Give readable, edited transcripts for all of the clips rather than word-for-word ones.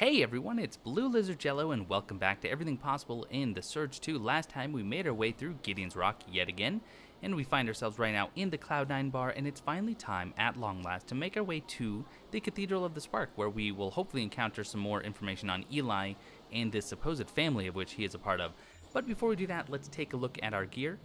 Hey everyone, it's Blue Lizard Jello and welcome back to Everything Possible in the Surge 2. Last time we made our way through Gideon's Rock yet again, and we find ourselves right now in the Cloud9 bar, and it's finally time, at long last, to make our way to the Cathedral of the Spark, where we will hopefully encounter some more information on Eli and this supposed family of which he is a part of. But before we do that, let's take a look at our gear.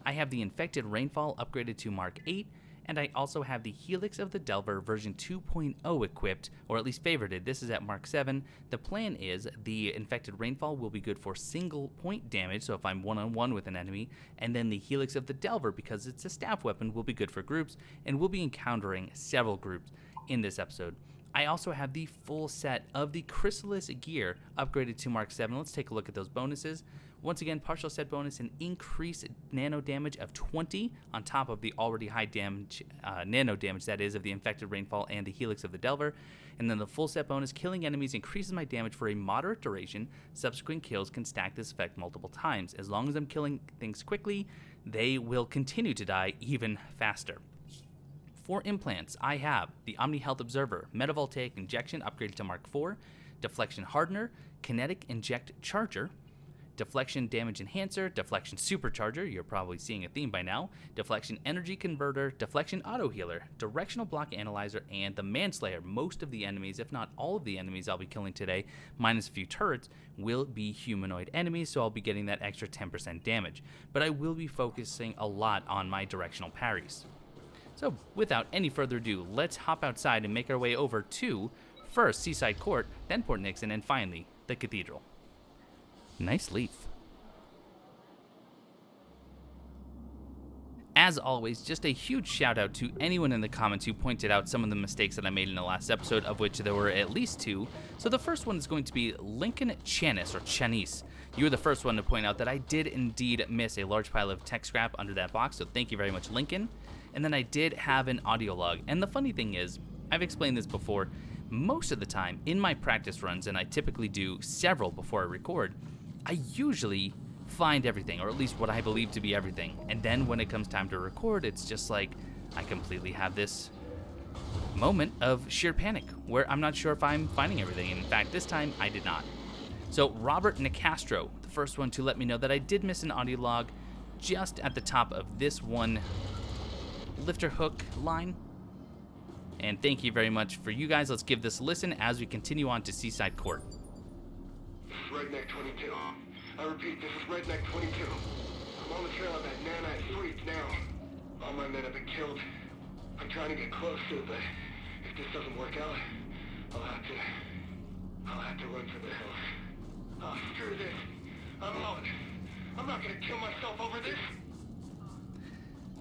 I have the Infected Rainfall upgraded to Mark 8, and I also have the Helix of the Delver version 2.0 equipped, or at least favorited. This is at Mark 7. The plan is the Infected Rainfall will be good for single point damage, so if I'm one-on-one with an enemy, and then the Helix of the Delver, because it's a staff weapon, will be good for groups, and we'll be encountering several groups in this episode. I also have the full set of the Chrysalis gear upgraded to Mark 7. Let's take a look at those bonuses. Once again, partial set bonus and increased nano damage of 20 on top of the already high damage, nano damage that is, of the Infected Rainfall and the Helix of the Delver. And then the full set bonus, killing enemies increases my damage for a moderate duration. Subsequent kills can stack this effect multiple times. As long as I'm killing things quickly, they will continue to die even faster. For implants, I have the Omni Health Observer, Metavoltaic Injection upgraded to Mark 4, Deflection Hardener, Kinetic Inject Charger, Deflection Damage Enhancer, Deflection Supercharger, you're probably seeing a theme by now, Deflection Energy Converter, Deflection Auto Healer, Directional Block Analyzer, and the Manslayer. Most of the enemies, if not all of the enemies I'll be killing today, minus a few turrets, will be humanoid enemies, so I'll be getting that extra 10% damage. But I will be focusing a lot on my directional parries. So without any further ado, let's hop outside and make our way over to, first, Seaside Court, then Port Nixon, and finally, the Cathedral. Nice leaf. As always, just a huge shout out to anyone in the comments who pointed out some of the mistakes that I made in the last episode, of which there were at least two. So the first one is going to be Lincoln Chanis, or Chanis. You were the first one to point out that I did indeed miss a large pile of tech scrap under that box, so thank you very much, Lincoln. And then I did have an audio log, and the funny thing is, I've explained this before, most of the time in my practice runs, and I typically do several before I record, I usually find everything, or at least what I believe to be everything, and then when it comes time to record, it's just like I completely have this moment of sheer panic where I'm not sure if I'm finding everything, and in fact this time I did not. So Robert Nicastro, the first one to let me know that I did miss an audio log just at the top of this one lifter hook line, and thank you very much for you guys. Let's give this a listen as we continue on to Seaside Court. Redneck 22. I repeat, this is Redneck 22. I'm on the trail of that nanite freak now. All my men have been killed. I'm trying to get closer, but if this doesn't work out, I'll have to run for the hills. Oh, screw this. I'm out. I'm not gonna kill myself over this.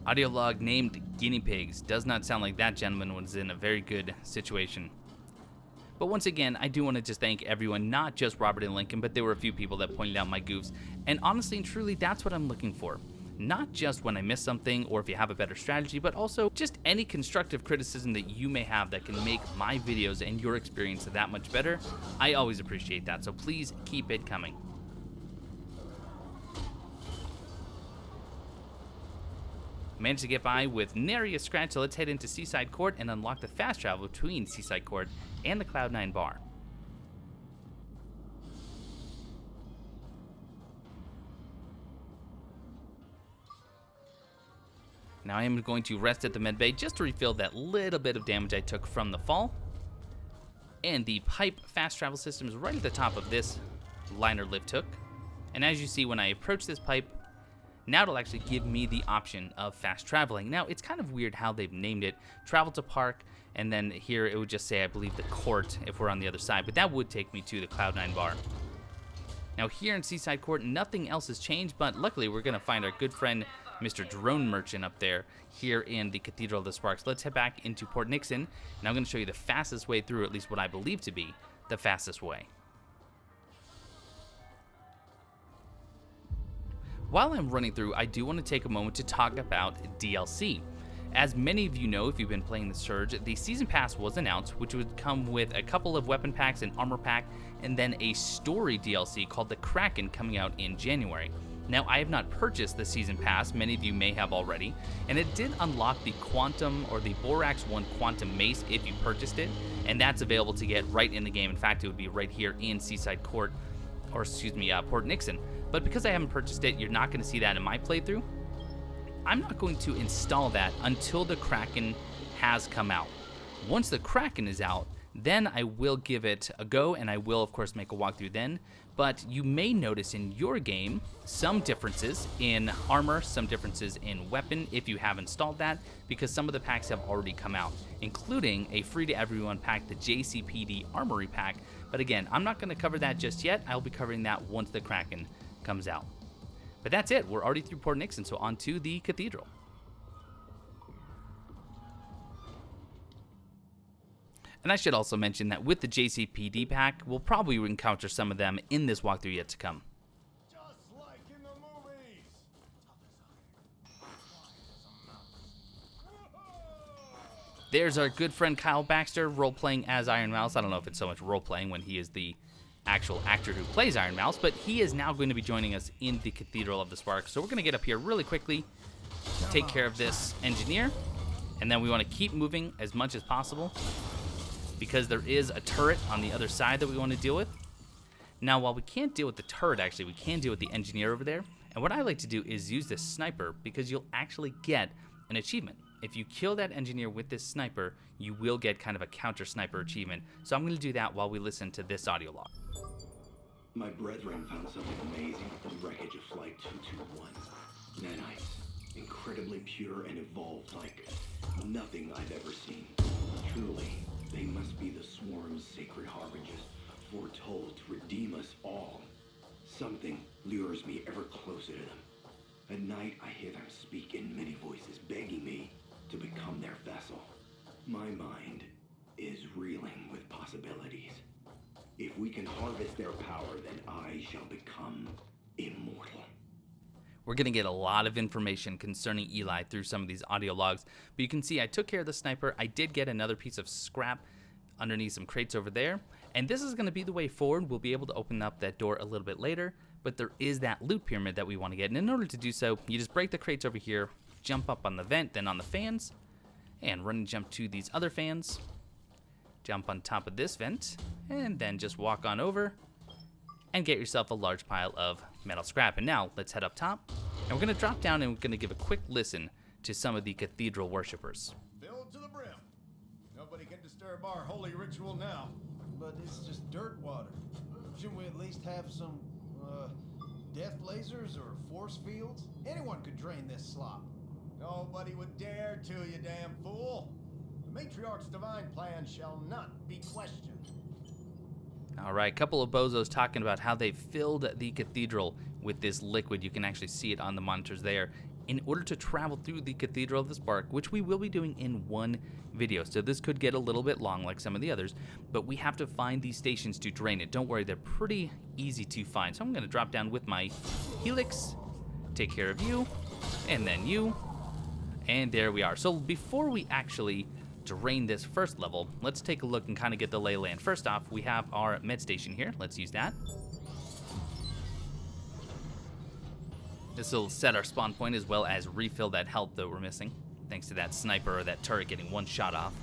Audio log named Guinea Pigs. Does not sound like that gentleman was in a very good situation. But once again, I do want to just thank everyone, not just Robert and Lincoln, but there were a few people that pointed out my goofs. And honestly and truly, that's what I'm looking for. Not just when I miss something or if you have a better strategy, but also just any constructive criticism that you may have that can make my videos and your experience that much better. I always appreciate that, so please keep it coming. Managed to get by with nary a scratch, so let's head into Seaside Court and unlock the fast travel between Seaside Court and the Cloud9 bar. Now I am going to rest at the medbay just to refill that little bit of damage I took from the fall. And the pipe fast travel system is right at the top of this liner lift hook. And as you see, when I approach this pipe, now it'll actually give me the option of fast traveling. Now, it's kind of weird how they've named it. Travel to park, and then here it would just say, I believe, the court if we're on the other side, but that would take me to the Cloud9 bar. Now, here in Seaside Court, nothing else has changed, but luckily we're going to find our good friend, Mr. Drone Merchant up there, here in the Cathedral of the Sparks. Let's head back into Port Nixon, and I'm going to show you the fastest way through, at least what I believe to be the fastest way. While I'm running through, I do want to take a moment to talk about DLC. As many of you know, if you've been playing the Surge, the Season Pass was announced, which would come with a couple of weapon packs, an armor pack, and then a story DLC called the Kraken coming out in January. Now, I have not purchased the Season Pass, many of you may have already, and it did unlock the Quantum, or the Borax 1 Quantum Mace if you purchased it, and that's available to get right in the game. In fact, it would be right here in Seaside Court, or excuse me, Port Nixon. But because I haven't purchased it, you're not going to see that in my playthrough. I'm not going to install that until the Kraken has come out. Once the Kraken is out, then I will give it a go, and I will, of course, make a walkthrough then. But you may notice in your game some differences in armor, some differences in weapon if you have installed that, because some of the packs have already come out, including a free-to-everyone pack, the JCPD Armory pack. But again, I'm not going to cover that just yet. I'll be covering that once the Kraken comes out. But that's it. We're already through Port Nixon, so on to the Cathedral. And I should also mention that with the JCPD pack, we'll probably encounter some of them in this walkthrough yet to come. Just like in the movies. There's our good friend Kyle Baxter role-playing as Iron Mouse. I don't know if it's so much role-playing when he is the actual actor who plays Iron Mouse, but he is now going to be joining us in the Cathedral of the Spark. So we're going to get up here really quickly, take care of this engineer, and then we want to keep moving as much as possible, because there is a turret on the other side that we want to deal with. Now, while we can't deal with the turret, actually, we can deal with the engineer over there. And what I like to do is use this sniper, because you'll actually get an achievement. If you kill that engineer with this sniper, you will get kind of a counter sniper achievement. So I'm going to do that while we listen to this audio log. My brethren found something amazing at the wreckage of Flight 221. Nanites, incredibly pure and evolved like nothing I've ever seen. Truly, they must be the swarm's sacred harbingers, foretold to redeem us all. Something lures me ever closer to them. At night, I hear them speak in many voices, begging me to become their vessel. My mind is reeling with possibilities. If we can harvest their power, then I shall become immortal. We're going to get a lot of information concerning Eli through some of these audio logs, but you can see I took care of the sniper. I did get another piece of scrap underneath some crates over there, and this is going to be the way forward. We'll be able to open up that door a little bit later, but there is that loot pyramid that we want to get, and in order to do so, you just break the crates over here, jump up on the vent, then on the fans, and run and jump to these other fans, jump on top of this vent, and then just walk on over and get yourself a large pile of metal scrap. And now let's head up top, and we're going to drop down and we're going to give a quick listen to some of the cathedral worshippers. Filled to the brim. Nobody can disturb our holy ritual now. But it's just dirt water. Shouldn't we at least have some, death lasers or force fields? Anyone could drain this slop. Nobody would dare to, you damn fool. The Matriarch's divine plan shall not be questioned. All right, a couple of bozos talking about how they filled the cathedral with this liquid. You can actually see it on the monitors there. In order to travel through the Cathedral of the Spark, which we will be doing in one video. So this could get a little bit long like some of the others, but we have to find these stations to drain it. Don't worry, they're pretty easy to find. So I'm going to drop down with my helix, take care of you, and then you, and there we are. So before we actually drain this first level, let's take a look and kind of get the lay of the land. First off, we have our med station here. Let's use that. This will set our spawn point as well as refill that health that we're missing, thanks to that sniper or that turret getting one shot off.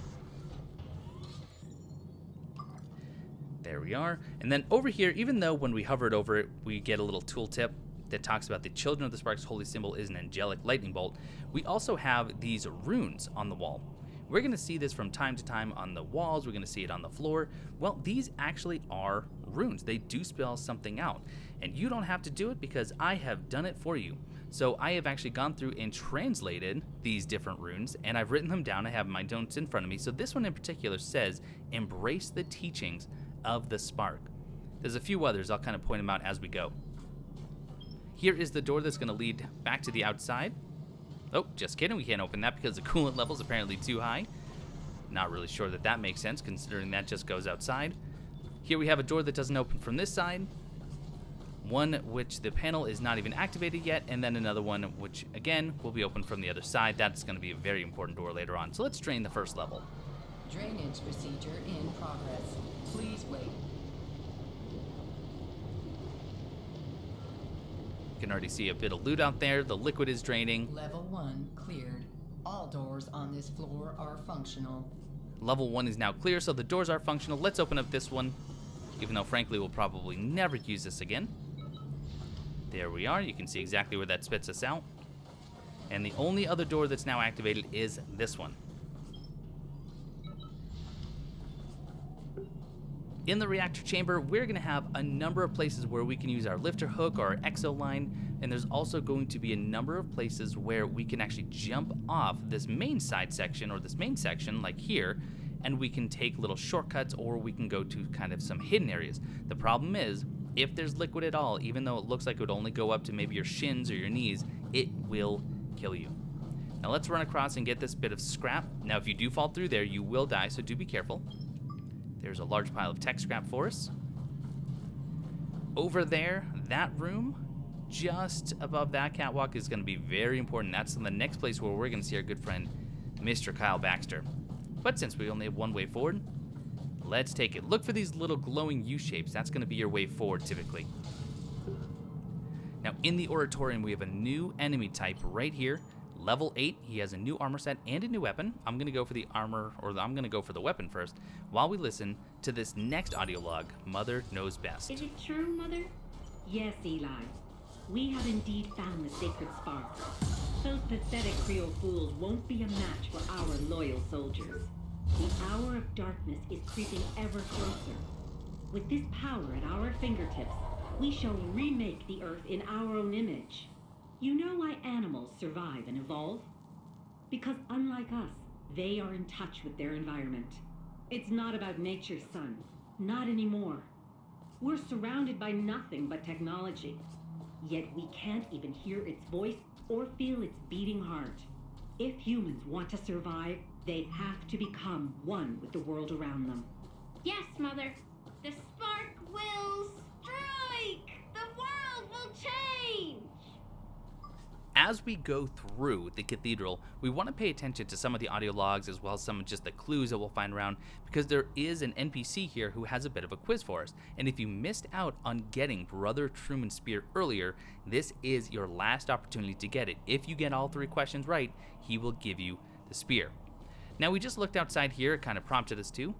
There we are. And then over here, even though when we hovered over it, we get a little tooltip that talks about the Children of the Spark's holy symbol is an angelic lightning bolt, we also have these runes on the wall. We're going to see this from time to time on the walls. We're going to see it on the floor. Well, these actually are runes. They do spell something out. And you don't have to do it because I have done it for you. So I have actually gone through and translated these different runes, and I've written them down. I have my notes in front of me. So this one in particular says, embrace the teachings of the spark. There's a few others. I'll kind of point them out as we go. Here is the door that's going to lead back to the outside. Oh, just kidding. We can't open that because the coolant level is apparently too high. Not really sure that that makes sense considering that just goes outside. Here we have a door that doesn't open from this side. One which the panel is not even activated yet, and then another one which, again, will be open from the other side. That's going to be a very important door later on. So let's drain the first level. Drainage procedure in progress. Please wait. You can already see a bit of loot out there. The liquid is draining. Level 1 cleared. All doors on this floor are functional. Level 1 is now clear, so the doors are functional. Let's open up this one, even though frankly we'll probably never use this again. There we are. You can see exactly where that spits us out. And the only other door that's now activated is this one. In the reactor chamber, we're going to have a number of places where we can use our lifter hook or our exo line, and there's also going to be a number of places where we can actually jump off this main side section or this main section like here, and we can take little shortcuts, or we can go to kind of some hidden areas. The problem is, if there's liquid at all, even though it looks like it would only go up to maybe your shins or your knees, it will kill you. Now let's run across and get this bit of scrap. Now if you do fall through there, you will die, so do be careful. There's a large pile of tech scrap for us. Over there, that room, just above that catwalk, is going to be very important. That's the next place where we're going to see our good friend, Mr. Kyle Baxter. But since we only have one way forward, let's take it. Look for these little glowing U-shapes. That's going to be your way forward, typically. Now, in the Auditorium, we have a new enemy type right here. Level 8, he has a new armor set and a new weapon. I'm going to go for the armor, or I'm going to go for the weapon first, while we listen to this next audio log, Mother Knows Best. Is it true, Mother? Yes, Eli. We have indeed found the sacred spark. Those pathetic CREO fools won't be a match for our loyal soldiers. The hour of darkness is creeping ever closer. With this power at our fingertips, we shall remake the Earth in our own image. You know why animals survive and evolve? Because unlike us, they are in touch with their environment. It's not about nature, son. Not anymore. We're surrounded by nothing but technology. Yet we can't even hear its voice or feel its beating heart. If humans want to survive, they have to become one with the world around them. Yes, Mother. The spark will strike! The world will change! As we go through the cathedral, we want to pay attention to some of the audio logs as well as some of just the clues that we'll find around, because there is an NPC here who has a bit of a quiz for us. And if you missed out on getting Brother Truman's spear earlier, this is your last opportunity to get it. If you get all 3 questions right, he will give you the spear. Now we just looked outside here, it kind of prompted us to.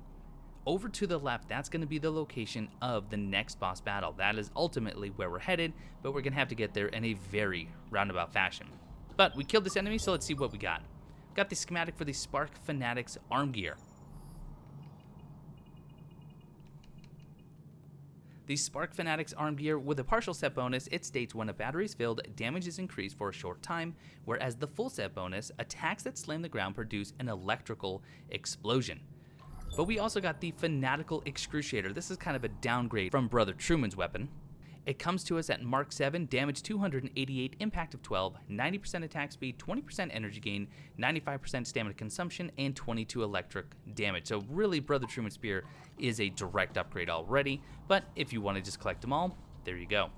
Over to the left, that's going to be the location of the next boss battle. That is ultimately where we're headed, but we're going to have to get there in a very roundabout fashion. But we killed this enemy, so let's see what we got. Got the schematic for the Spark Fanatics arm gear. The Spark Fanatics arm gear, with a partial set bonus, it states when a battery is filled, damage is increased for a short time, whereas the full set bonus, attacks that slam the ground produce an electrical explosion. But we also got the Fanatical Excruciator. This is kind of a downgrade from Brother Truman's weapon. It comes to us at Mark 7, damage 288, impact of 12, 90% attack speed, 20% energy gain, 95% stamina consumption, and 22 electric damage. So really, Brother Truman's spear is a direct upgrade already, but if you want to just collect them all, there you go.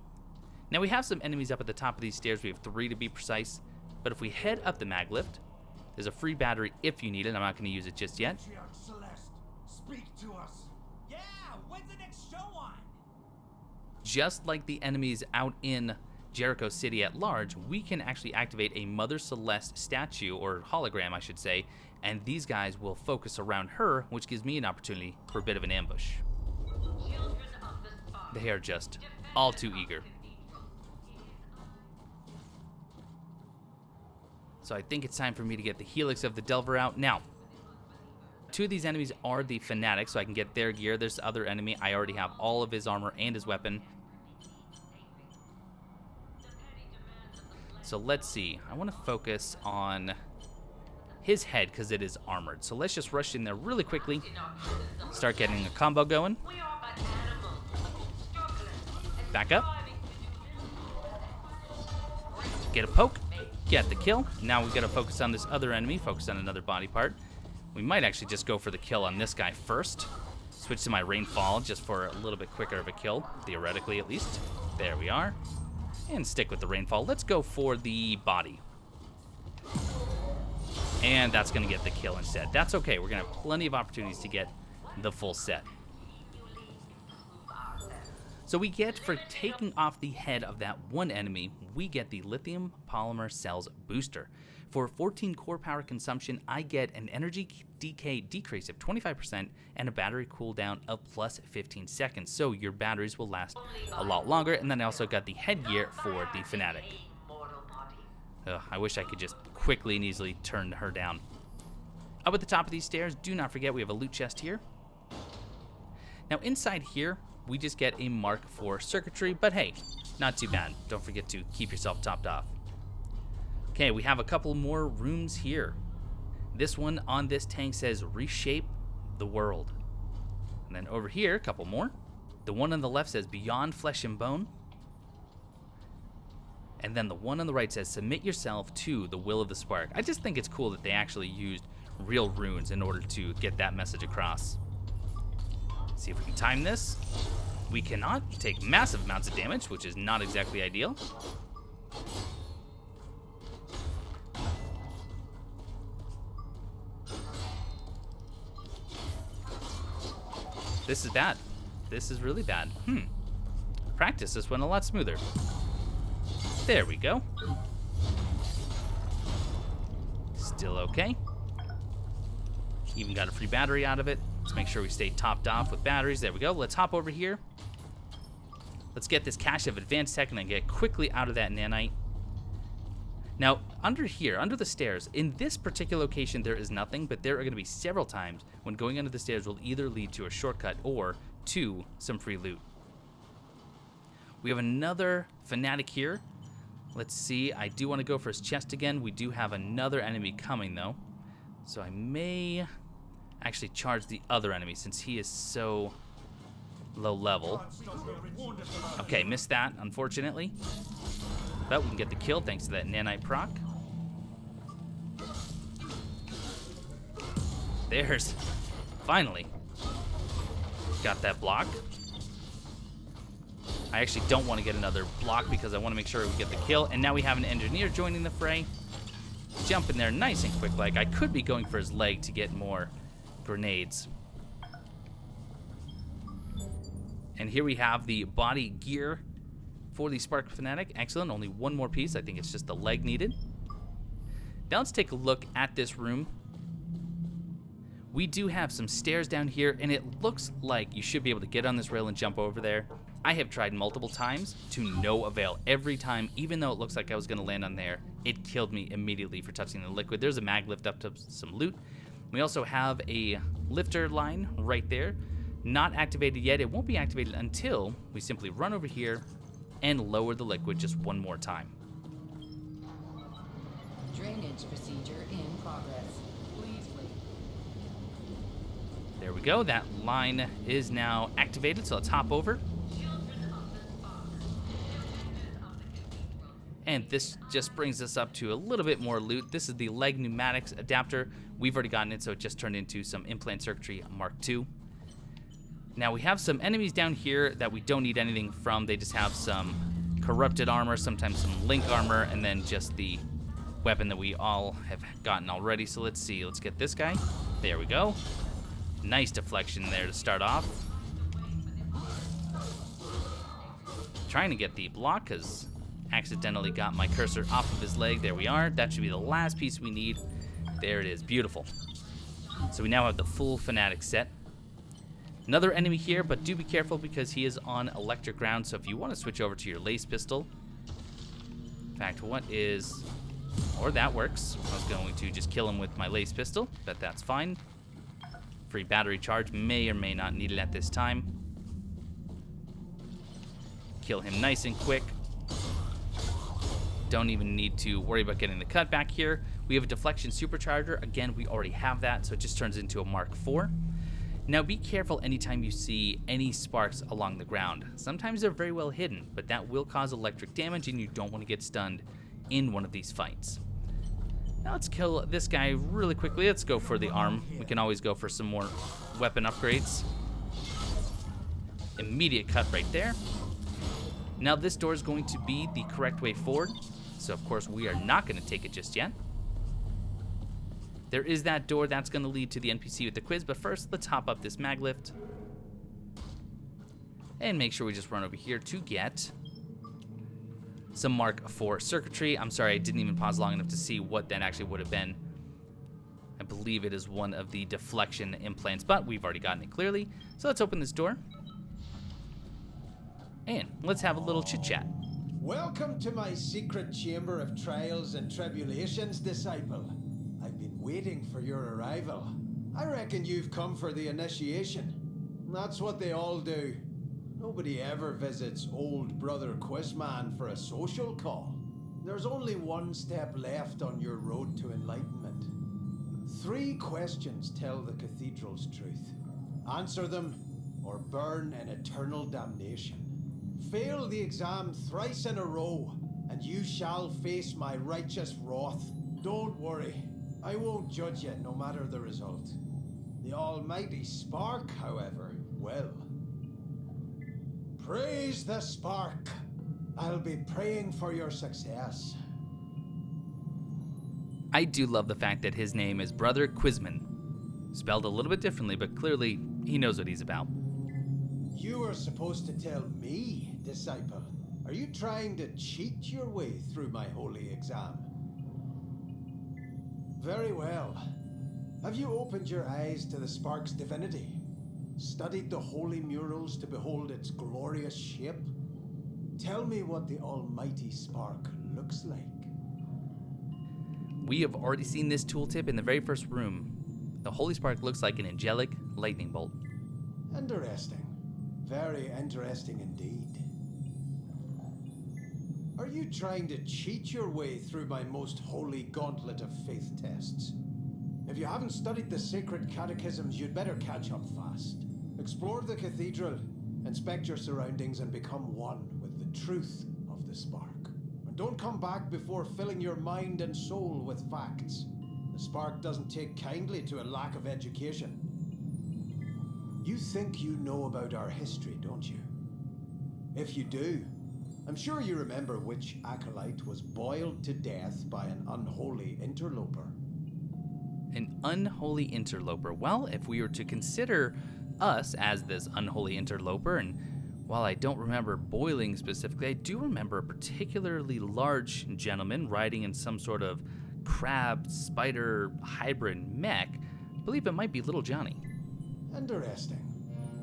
Now we have some enemies up at the top of these stairs. We have 3 to be precise, but if we head up the mag lift, there's a free battery if you need it. I'm not going to use it just yet. Matriarch Celeste, speak to us. Yeah, when's the next show on? Just like the enemies out in Jericho City at large, we can actually activate a Mother Celeste statue, or hologram I should say, and these guys will focus around her, which gives me an opportunity for a bit of an ambush. They are just all too eager. So I think it's time for me to get the Helix of the Delver out. Now, 2 of these enemies are the Fanatics, so I can get their gear. There's the other enemy. I already have all of his armor and his weapon. So let's see. I want to focus on his head because it is armored. So let's just rush in there really quickly. Start getting a combo going. Back up. Get a poke. Get the kill. Now we gotta focus on this other enemy, focus on another body part. We might actually just go for the kill on this guy first. Switch to my rainfall just for a little bit quicker of a kill, theoretically at least. There we are. And stick with the rainfall. Let's go for the body. And that's gonna get the kill instead. That's okay, we're gonna have plenty of opportunities to get the full set. So we get, for taking off the head of that one enemy, we get the lithium polymer cells booster. For 14 core power consumption, I get an energy decay decrease of 25% and a battery cooldown of plus 15 seconds. So your batteries will last a lot longer. And then I also got the headgear for the Fanatic. Ugh, I wish I could just quickly and easily turn her down. Up at the top of these stairs, do not forget we have a loot chest here. Now inside here, we just get a Mark IV circuitry, but hey, not too bad. Don't forget to keep yourself topped off. Okay, we have a couple more rooms here. This one on this tank says reshape the world. And then over here, a couple more. The one on the left says beyond flesh and bone. And then the one on the right says submit yourself to the will of the spark. I just think it's cool that they actually used real runes in order to get that message across. See if we can time this. We cannot. Take massive amounts of damage, which is not exactly ideal. This is bad. This is really bad. Practice this one a lot smoother. There we go. Still okay. Even got a free battery out of it. Let's make sure we stay topped off with batteries. There we go. Let's hop over here. Let's get this cache of advanced tech and then get quickly out of that nanite. Now, under here, under the stairs, in this particular location, there is nothing, but there are going to be several times when going under the stairs will either lead to a shortcut or to some free loot. We have another Fanatic here. Let's see. I do want to go for his chest again. We do have another enemy coming, though. So I may actually charge the other enemy since he is so low level. Okay, missed that, unfortunately. But we can get the kill thanks to that nanite proc. There's, finally, got that block. I actually don't want to get another block because I want to make sure we get the kill. And now we have an engineer joining the fray. Jump in there nice and quick. Like I could be going for his leg to get more grenades. And here we have the body gear for the Spark Fanatic. Excellent. Only one more piece. I think it's just the leg needed. Now let's take a look at this room. We do have some stairs down here, and it looks like you should be able to get on this rail and jump over there. I have tried multiple times to no avail. Every time, even though it looks like I was going to land on there, it killed me immediately for touching the liquid. There's a mag lift up to some loot. We also have a lifter line right there. Not activated yet. It won't be activated until we simply run over here and lower the liquid just one more time. Drainage procedure in progress. Please wait. There we go. That line is now activated, so let's hop over. And this just brings us up to a little bit more loot. This is the leg pneumatics adapter. We've already gotten it, so it just turned into some implant circuitry Mark II. Now we have some enemies down here that we don't need anything from. They just have some corrupted armor, sometimes some link armor, and then just the weapon that we all have gotten already. So let's see. Let's get this guy. There we go. Nice deflection there to start off. Trying to get the block because accidentally got my cursor off of his leg. There we are. That should be the last piece we need. There it is. Beautiful. So we now have the full Fanatic set. Another enemy here, but do be careful because he is on electric ground. So if you want to switch over to your lace pistol, in fact, what is, or that works. I was going to just kill him with my lace pistol, but that's fine. Free battery charge may or may not need it at this time. Kill him nice and quick. Don't even need to worry about getting the cut back here. We have a deflection supercharger. Again, we already have that, so it just turns into a Mark IV. Now be careful anytime you see any sparks along the ground. Sometimes they're very well hidden, but that will cause electric damage and you don't want to get stunned in one of these fights. Now let's kill this guy really quickly. Let's go for the arm. We can always go for some more weapon upgrades. Immediate cut right there. Now this door is going to be the correct way forward. So of course we are not going to take it just yet. There is that door that's going to lead to the NPC with the quiz, but first let's hop up this mag lift. And make sure we just run over here to get some Mark IV circuitry. I'm sorry, I didn't even pause long enough to see what that actually would have been. I believe it is one of the deflection implants, but we've already gotten it clearly. So let's open this door. And let's have a little chit-chat. Welcome to my secret chamber of trials and tribulations, disciple. I've been waiting for your arrival. I reckon you've come for the initiation. That's what they all do. Nobody ever visits old brother Quizman for a social call. There's only one step left on your road to enlightenment. 3 questions tell the Cathedral's truth. Answer them, or burn in eternal damnation. Fail the exam thrice in a row, and you shall face my righteous wrath. Don't worry, I won't judge you no matter the result. The almighty spark, however, will. Praise the spark. I'll be praying for your success. I do love the fact that his name is Brother Quizman. Spelled a little bit differently, but clearly he knows what he's about. You were supposed to tell me, disciple. Are you trying to cheat your way through my holy exam? Very well. Have you opened your eyes to the spark's divinity? Studied the holy murals to behold its glorious shape? Tell me what the almighty spark looks like. We have already seen this tooltip in the very first room. The holy spark looks like an angelic lightning bolt. Interesting. Very interesting indeed. Are you trying to cheat your way through my most holy gauntlet of faith tests? If you haven't studied the sacred catechisms, you'd better catch up fast. Explore the cathedral, inspect your surroundings, and become one with the truth of the spark. And don't come back before filling your mind and soul with facts. The spark doesn't take kindly to a lack of education. You think you know about our history, don't you? If you do, I'm sure you remember which acolyte was boiled to death by an unholy interloper. An unholy interloper. Well, if we were to consider us as this unholy interloper, and while I don't remember boiling specifically, I do remember a particularly large gentleman riding in some sort of crab spider hybrid mech. I believe it might be Little Johnny. Interesting.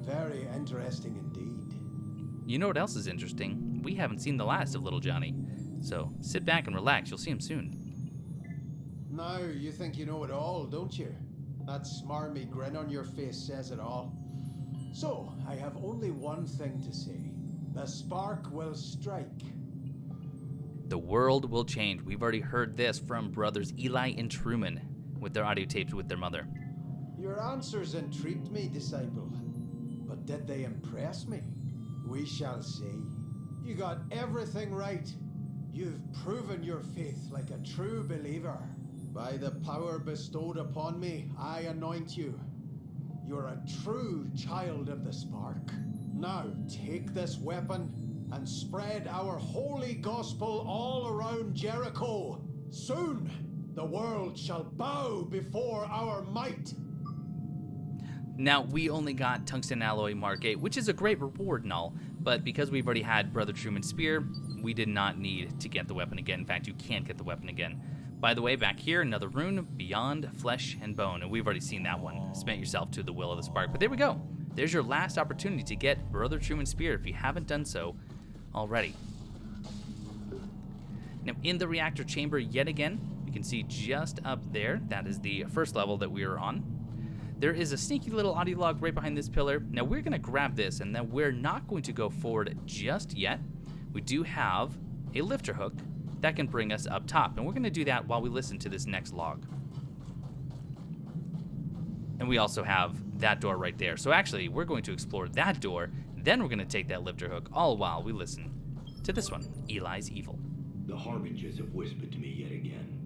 Very interesting indeed. You know what else is interesting? We haven't seen the last of Little Johnny. So sit back and relax, you'll see him soon. Now you think you know it all, don't you? That smarmy grin on your face says it all. So, I have only one thing to say. The spark will strike. The world will change. We've already heard this from brothers Eli and Truman with their audio tapes with their mother. Your answers intrigued me, disciple. But did they impress me? We shall see. You got everything right. You've proven your faith like a true believer. By the power bestowed upon me, I anoint you. You're a true child of the spark. Now take this weapon and spread our holy gospel all around Jericho. Soon the world shall bow before our might. Now, we only got Tungsten Alloy Mark 8, which is a great reward and all, but because we've already had Brother Truman's Spear, we did not need to get the weapon again. In fact, you can't get the weapon again. By the way, back here, another rune, Beyond Flesh and Bone, and we've already seen that one. Submit yourself to the will of the spark. But there we go. There's your last opportunity to get Brother Truman's Spear if you haven't done so already. Now, in the reactor chamber yet again, you can see just up there, that is the first level that we are on. There is a sneaky little audio log right behind this pillar. Now, we're going to grab this, and then we're not going to go forward just yet. We do have a lifter hook that can bring us up top, and we're going to do that while we listen to this next log. And we also have that door right there. So actually, we're going to explore that door, then we're going to take that lifter hook, all while we listen to this one, Eli's Evil. The harbingers have whispered to me yet again.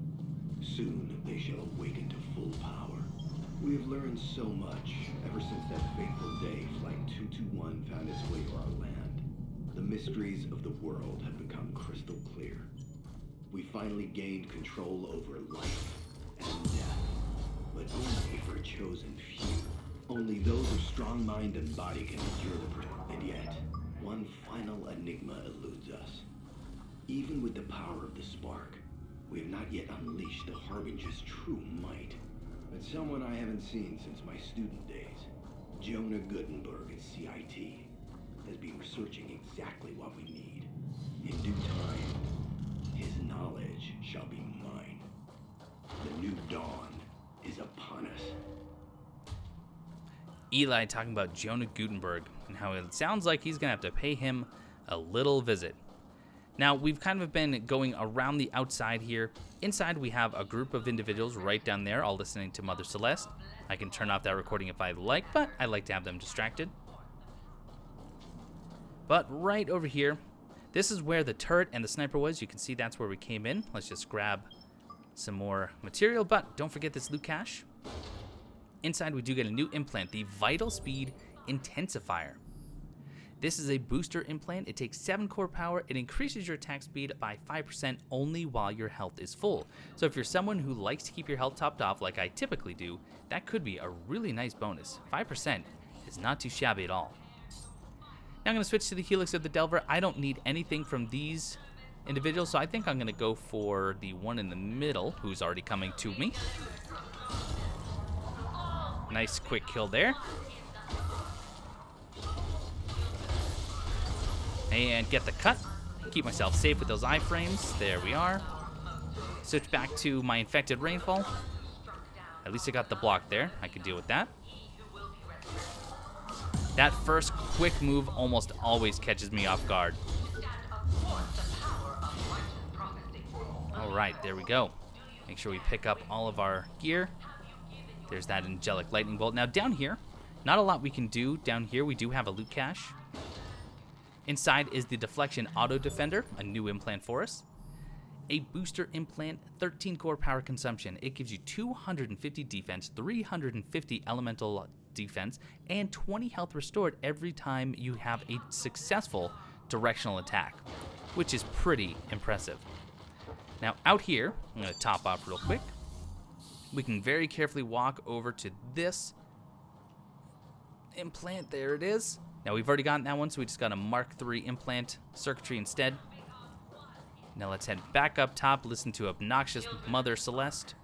Soon they shall awaken to full power. We have learned so much ever since that fateful day Flight 221 found its way to our land. The mysteries of the world have become crystal clear. We finally gained control over life and death, but only for a chosen few. Only those of strong mind and body can endure the and yet, one final enigma eludes us. Even with the power of the spark, we have not yet unleashed the Harbinger's true might. But someone I haven't seen since my student days, Jonah Guttenberg at CIT, has been researching exactly what we need. In due time, his knowledge shall be mine. The new dawn is upon us. Eli talking about Jonah Guttenberg and how it sounds like he's going to have to pay him a little visit. Now, we've kind of been going around the outside here. Inside, we have a group of individuals right down there, all listening to Mother Celeste. I can turn off that recording if I like, but I like to have them distracted. But right over here, this is where the turret and the sniper was. You can see that's where we came in. Let's just grab some more material, but don't forget this loot cache. Inside, we do get a new implant, the Vital Speed Intensifier. This is a booster implant. It takes 7 core power. It increases your attack speed by 5% only while your health is full. So if you're someone who likes to keep your health topped off like I typically do, that could be a really nice bonus. 5% is not too shabby at all. Now I'm going to switch to the Helix of the Delver. I don't need anything from these individuals, so I think I'm going to go for the one in the middle who's already coming to me. Nice quick kill there. And get the cut. Keep myself safe with those iframes. There we are. Switch back to my infected rainfall. At least I got the block there. I could deal with that. That first quick move almost always catches me off guard. Alright, there we go. Make sure we pick up all of our gear. There's that angelic lightning bolt. Now down here, not a lot we can do. Down here we do have a loot cache. Inside is the Deflection Auto Defender, a new implant for us. A booster implant, 13 core power consumption. It gives you 250 defense, 350 elemental defense, and 20 health restored every time you have a successful directional attack, which is pretty impressive. Now out here, I'm going to top off real quick. We can very carefully walk over to this implant. There it is. Now we've already gotten that one, so we just got a Mark III implant circuitry instead. Now let's head back up top, listen to obnoxious Mother Celeste.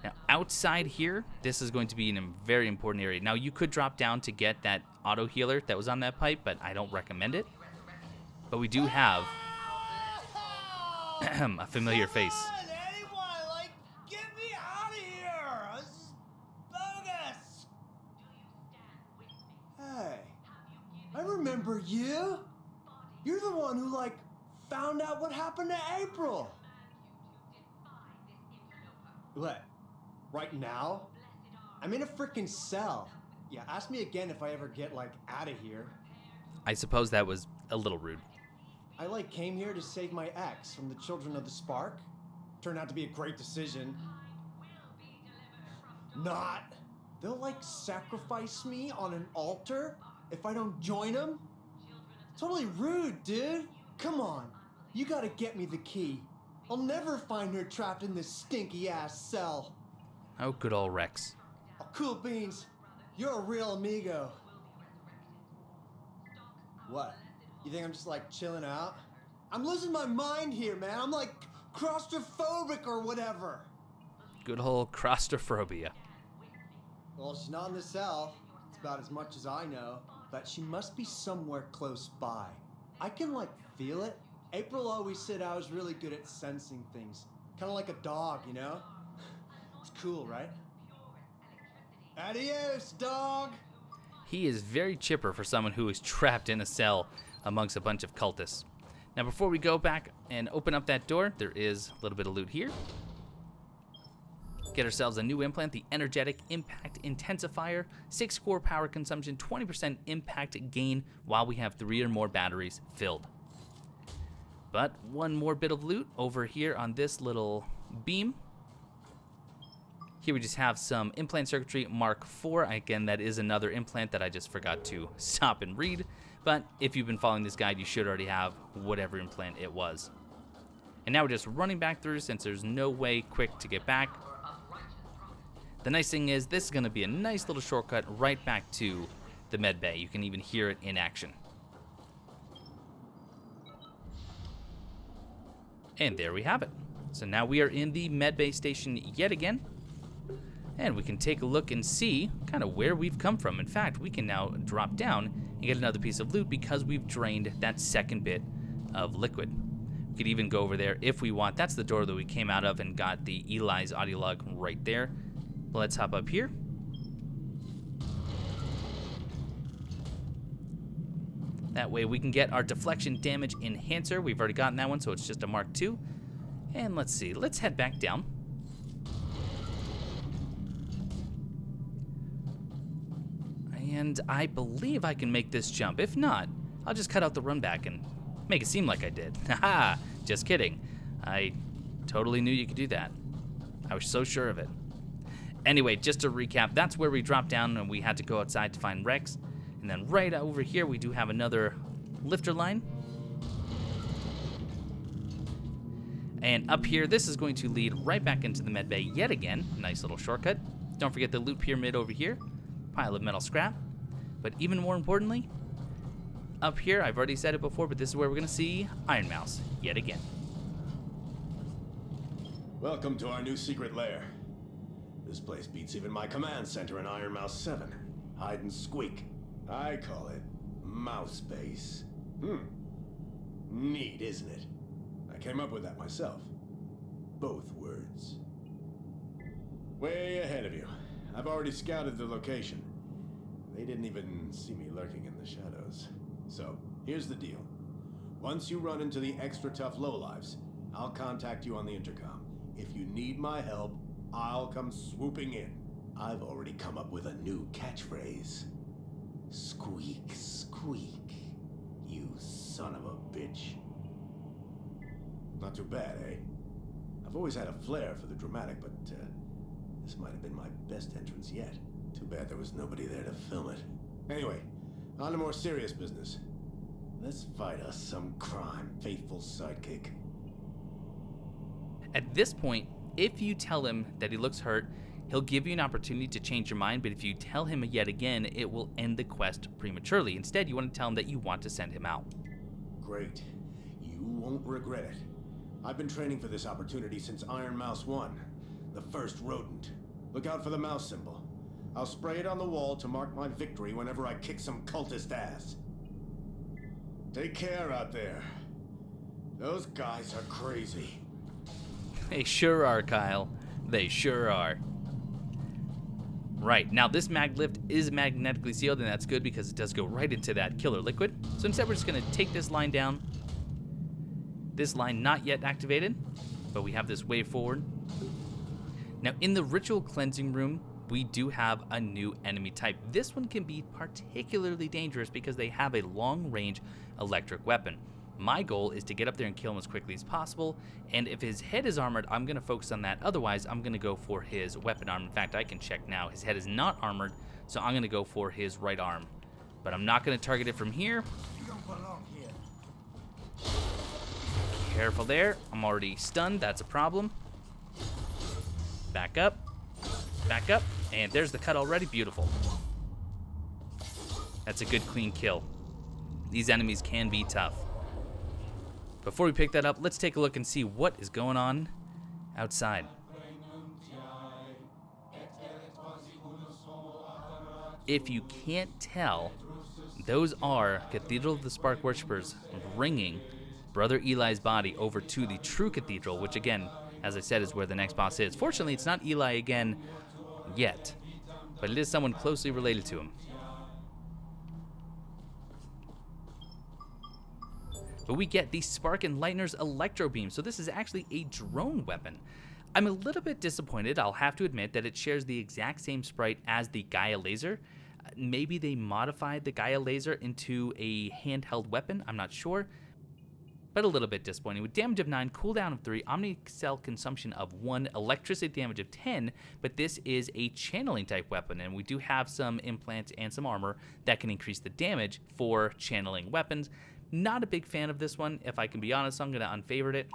Now outside here, this is going to be in a very important area. Now you could drop down to get that auto healer that was on that pipe, but I don't recommend it. But we do have a familiar face. I remember you. You're the one who, found out what happened to April. What? Right now? I'm in a freaking cell. Yeah, ask me again if I ever get, out of here. I suppose that was a little rude. I, came here to save my ex from the Children of the Spark. Turned out to be a great decision. Not. They'll, sacrifice me on an altar if I don't join them? Totally rude, dude. Come on. You gotta get me the key. I'll never find her trapped in this stinky-ass cell. Oh, good old Rex. Oh, cool beans. You're a real amigo. What? You think I'm just, chilling out? I'm losing my mind here, man. I'm, claustrophobic or whatever. Good old claustrophobia. Well, she's not in the cell. It's about as much as I know. But she must be somewhere close by. I can, feel it. April always said I was really good at sensing things. Kind of like a dog, you know? It's cool, right? Adios, dog! He is very chipper for someone who is trapped in a cell amongst a bunch of cultists. Now, before we go back and open up that door, there is a little bit of loot here. Get ourselves a new implant, the Energetic Impact Intensifier, 6 core power consumption, 20% impact gain while we have 3 or more batteries filled. But one more bit of loot over here on this little beam. Here we just have some implant circuitry Mark IV. Again, that is another implant that I just forgot to stop and read. But if you've been following this guide, you should already have whatever implant it was. And now we're just running back through since there's no way quick to get back. The nice thing is this is going to be a nice little shortcut right back to the med bay. You can even hear it in action. And there we have it. So now we are in the med bay station yet again. And we can take a look and see kind of where we've come from. In fact, we can now drop down and get another piece of loot because we've drained that second bit of liquid. We could even go over there if we want. That's the door that we came out of and got the Eli's audio log right there. Let's hop up here. That way we can get our deflection damage enhancer. We've already gotten that one, so it's just a Mark II. And let's see, let's head back down. And I believe I can make this jump. If not, I'll just cut out the run back and make it seem like I did. Haha, just kidding. I totally knew you could do that. I was so sure of it. Anyway, just to recap, that's where we dropped down and we had to go outside to find Rex. And then right over here, we do have another lifter line. And up here, this is going to lead right back into the med bay yet again. Nice little shortcut. Don't forget the loot pyramid over here. Pile of metal scrap. But even more importantly, up here, I've already said it before, but this is where we're going to see Iron Mouse yet again. Welcome to our new secret lair. This place beats even my command center in Iron Mouse 7. Hide and squeak. I call it Mouse Base. Neat, isn't it? I came up with that myself. Both words. Way ahead of you. I've already scouted the location. They didn't even see me lurking in the shadows. So, here's the deal. Once you run into the extra tough lowlifes, I'll contact you on the intercom. If you need my help, I'll come swooping in. I've already come up with a new catchphrase. Squeak, squeak, you son of a bitch. Not too bad, eh? I've always had a flair for the dramatic, but this might have been my best entrance yet. Too bad there was nobody there to film it. Anyway, on to more serious business. Let's fight us some crime, faithful sidekick. At this point, if you tell him that he looks hurt, he'll give you an opportunity to change your mind, but if you tell him yet again, it will end the quest prematurely. Instead, you want to tell him that you want to send him out. Great. You won't regret it. I've been training for this opportunity since Iron Mouse 1, the first rodent. Look out for the mouse symbol. I'll spray it on the wall to mark my victory whenever I kick some cultist ass. Take care out there. Those guys are crazy. They sure are, Kyle. They sure are. Right, now this mag lift is magnetically sealed, and that's good because it does go right into that killer liquid. So instead we're just going to take this line down. This line not yet activated, but we have this way forward. Now in the ritual cleansing room, we do have a new enemy type. This one can be particularly dangerous because they have a long-range electric weapon. My goal is to get up there and kill him as quickly as possible, and if his head is armored, I'm going to focus on that. Otherwise, I'm going to go for his weapon arm. In fact, I can check now. His head is not armored, so I'm going to go for his right arm. But I'm not going to target it from here. You don't belong here. Careful there. I'm already stunned. That's a problem. Back up. Back up. And there's the cut already. Beautiful. That's a good, clean kill. These enemies can be tough. Before we pick that up, let's take a look and see what is going on outside. If you can't tell, those are Cathedral of the Spark Worshippers bringing Brother Eli's body over to the true Cathedral, which again, as I said, is where the next boss is. Fortunately, it's not Eli again yet, but it is someone closely related to him. But we get the Spark Enlightener's Electro Beam, so this is actually a drone weapon. I'm a little bit disappointed, I'll have to admit, that it shares the exact same sprite as the Gaia Laser. Maybe they modified the Gaia Laser into a handheld weapon, I'm not sure. But a little bit disappointing. With damage of 9, cooldown of 3, Omni-Cell consumption of 1, electricity damage of 10, but this is a channeling type weapon, and we do have some implants and some armor that can increase the damage for channeling weapons. Not a big fan of this one, if I can be honest, so I'm going to unfavorite it.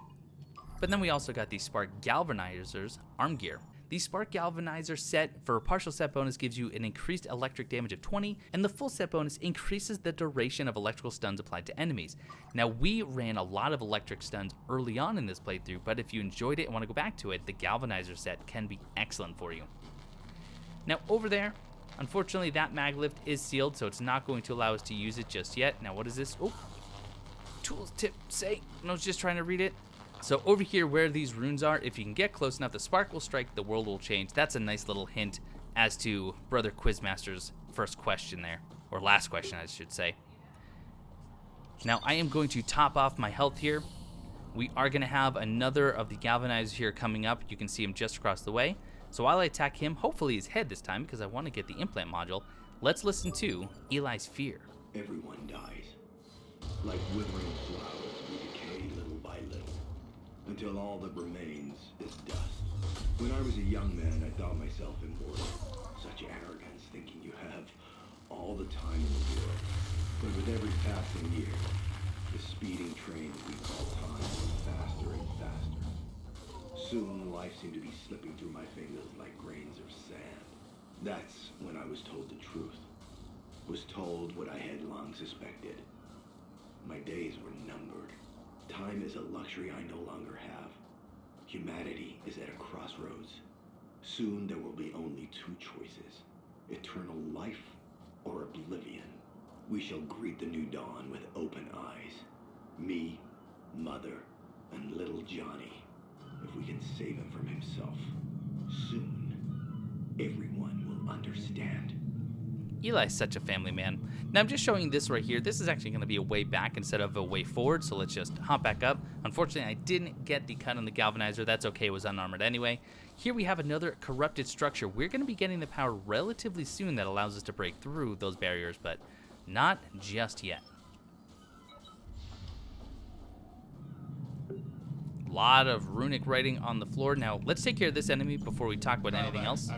But then we also got the Spark Galvanizer's arm gear. The Spark Galvanizer set for a partial set bonus gives you an increased electric damage of 20, and the full set bonus increases the duration of electrical stuns applied to enemies. Now, we ran a lot of electric stuns early on in this playthrough, but if you enjoyed it and want to go back to it, the Galvanizer set can be excellent for you. Now, over there, unfortunately, that mag lift is sealed, so it's not going to allow us to use it just yet. Now, what is this? Oh, tools tip say. I was just trying to read it. So over here where these runes are, if you can get close enough, the spark will strike, the world will change. That's a nice little hint as to Brother Quizmaster's first question there, or last question I should say. Now I am going to top off my health here. We are going to have another of the galvanizers here coming up. You can see him just across the way. So while I attack him, hopefully his head this time, because I want to get the implant module, let's listen to Eli's fear. Everyone dies. Like withering flowers, we decay little by little, until all that remains is dust. When I was a young man, I thought myself immortal. Such arrogance, thinking you have all the time in the world. But with every passing year, the speeding train we call time grew faster and faster. Soon, life seemed to be slipping through my fingers like grains of sand. That's when I was told the truth. Was told what I had long suspected. My days were numbered. Time is a luxury I no longer have. Humanity is at a crossroads. Soon there will be only two choices: eternal life or oblivion. We shall greet the new dawn with open eyes. Me, Mother, and little Johnny. If we can save him from himself, soon, everyone will understand. Eli's such a family man. Now I'm just showing this right here. This is actually going to be a way back instead of a way forward, so let's just hop back up. Unfortunately, I didn't get the cut on the galvanizer. That's okay, it was unarmored anyway. Here we have another corrupted structure. We're going to be getting the power relatively soon that allows us to break through those barriers, but not just yet. A lot of runic writing on the floor. Now, let's take care of this enemy before we talk about anything else.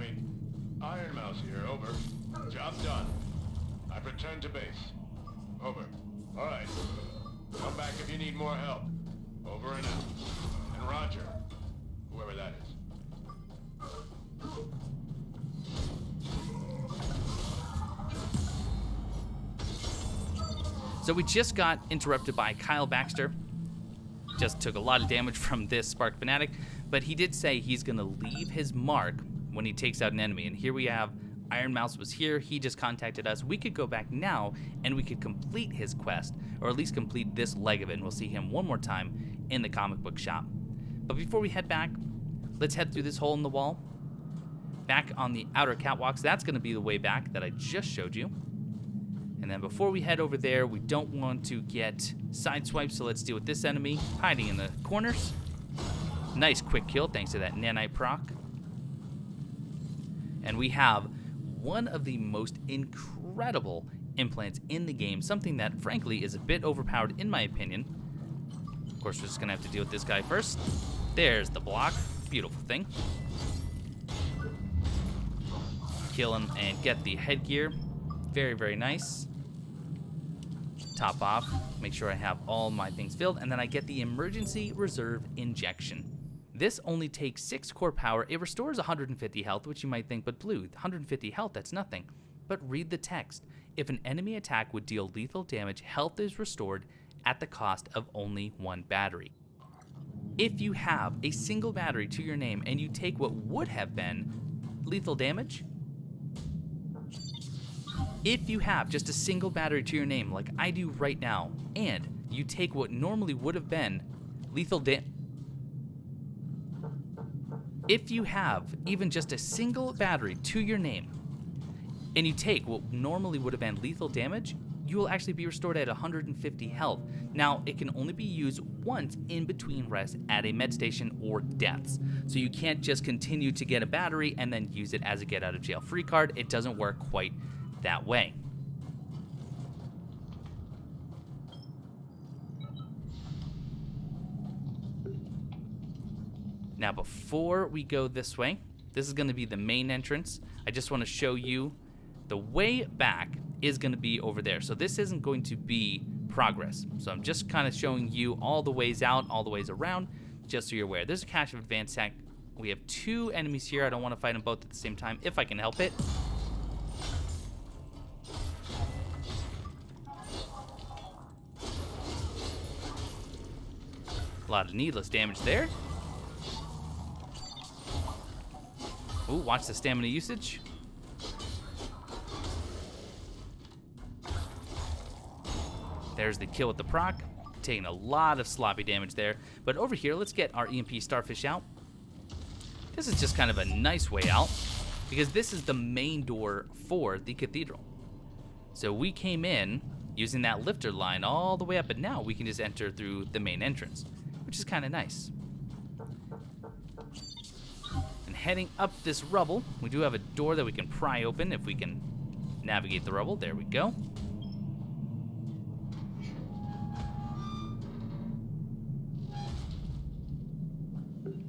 Iron Mouse here, over. Job done. I've returned to base. Over. All right. Come back if you need more help. Over and out. And Roger. Whoever that is. So we just got interrupted by Kyle Baxter. Just took a lot of damage from this Spark Fanatic, but he did say he's going to leave his mark when he takes out an enemy. And here we have Iron Mouse was here. He just contacted us. We could go back now and we could complete his quest, or at least complete this leg of it, and we'll see him one more time in the comic book shop. But before we head back, let's head through this hole in the wall. Back on the outer catwalks, that's going to be the way back that I just showed you. And then before we head over there, we don't want to get sideswiped, so let's deal with this enemy hiding in the corners. Nice quick kill thanks to that nanite proc. And we have one of the most incredible implants in the game, something that frankly is a bit overpowered in my opinion. Of course, we're just gonna have to deal with this guy first. There's the block, beautiful thing. Kill him and get the headgear, very, very nice. Top off, make sure I have all my things filled, and then I get the emergency reserve injection. This only takes 6 core power. It restores 150 health, which you might think, but Blue, 150 health, that's nothing. But read the text. If an enemy attack would deal lethal damage, health is restored at the cost of only 1 battery. If you have a single battery to your name and you take what would have been lethal damage, if you have just a single battery to your name like I do right now, and you take what normally would have been lethal damage, if you have even just a single battery to your name, and you take what normally would have been lethal damage, you will actually be restored at 150 health. Now, it can only be used once in between rests at a med station or deaths. So you can't just continue to get a battery and then use it as a get out of jail free card. It doesn't work quite that way. Now, before we go this way, this is going to be the main entrance. I just want to show you the way back is going to be over there. So this isn't going to be progress. So I'm just kind of showing you all the ways out, all the ways around, just so you're aware. There's a cache of advanced tech We have 2 enemies here. I don't want to fight them both at the same time if I can help it. A lot of needless damage there. Ooh, watch the stamina usage. There's the kill with the proc. Taking a lot of sloppy damage there. But over here, let's get our EMP Starfish out. This is just kind of a nice way out, because this is the main door for the Cathedral. So we came in using that lifter line all the way up, and now we can just enter through the main entrance, which is kind of nice. And heading up this rubble, we do have a door that we can pry open if we can navigate the rubble. There we go.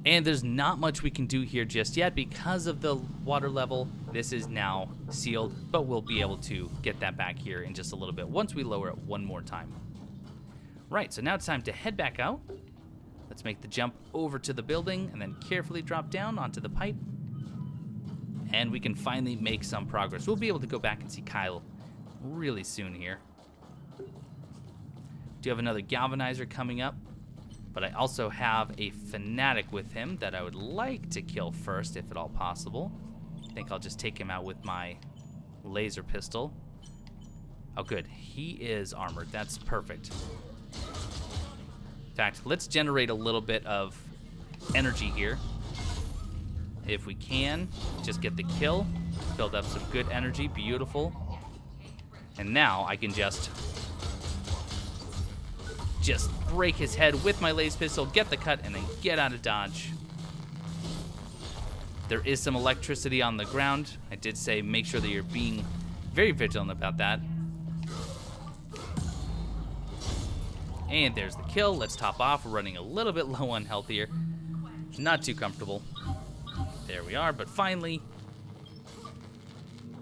And there's not much we can do here just yet because of the water level. This is now sealed, but we'll be able to get that back here in just a little bit once we lower it one more time. Right, so now it's time to head back out. Let's make the jump over to the building and then carefully drop down onto the pipe. And we can finally make some progress. We'll be able to go back and see Kyle really soon here. Do have another galvanizer coming up. But I also have a fanatic with him that I would like to kill first, if at all possible. I think I'll just take him out with my laser pistol. Oh, good. He is armored. That's perfect. In fact, let's generate a little bit of energy here. If we can, just get the kill. Build up some good energy. Beautiful. And now I can just break his head with my laser pistol, get the cut, and then get out of dodge. There is some electricity on the ground. I did say make sure that you're being very vigilant about that. And there's the kill. Let's top off. We're running a little bit low on health here. Not too comfortable. There we are, but finally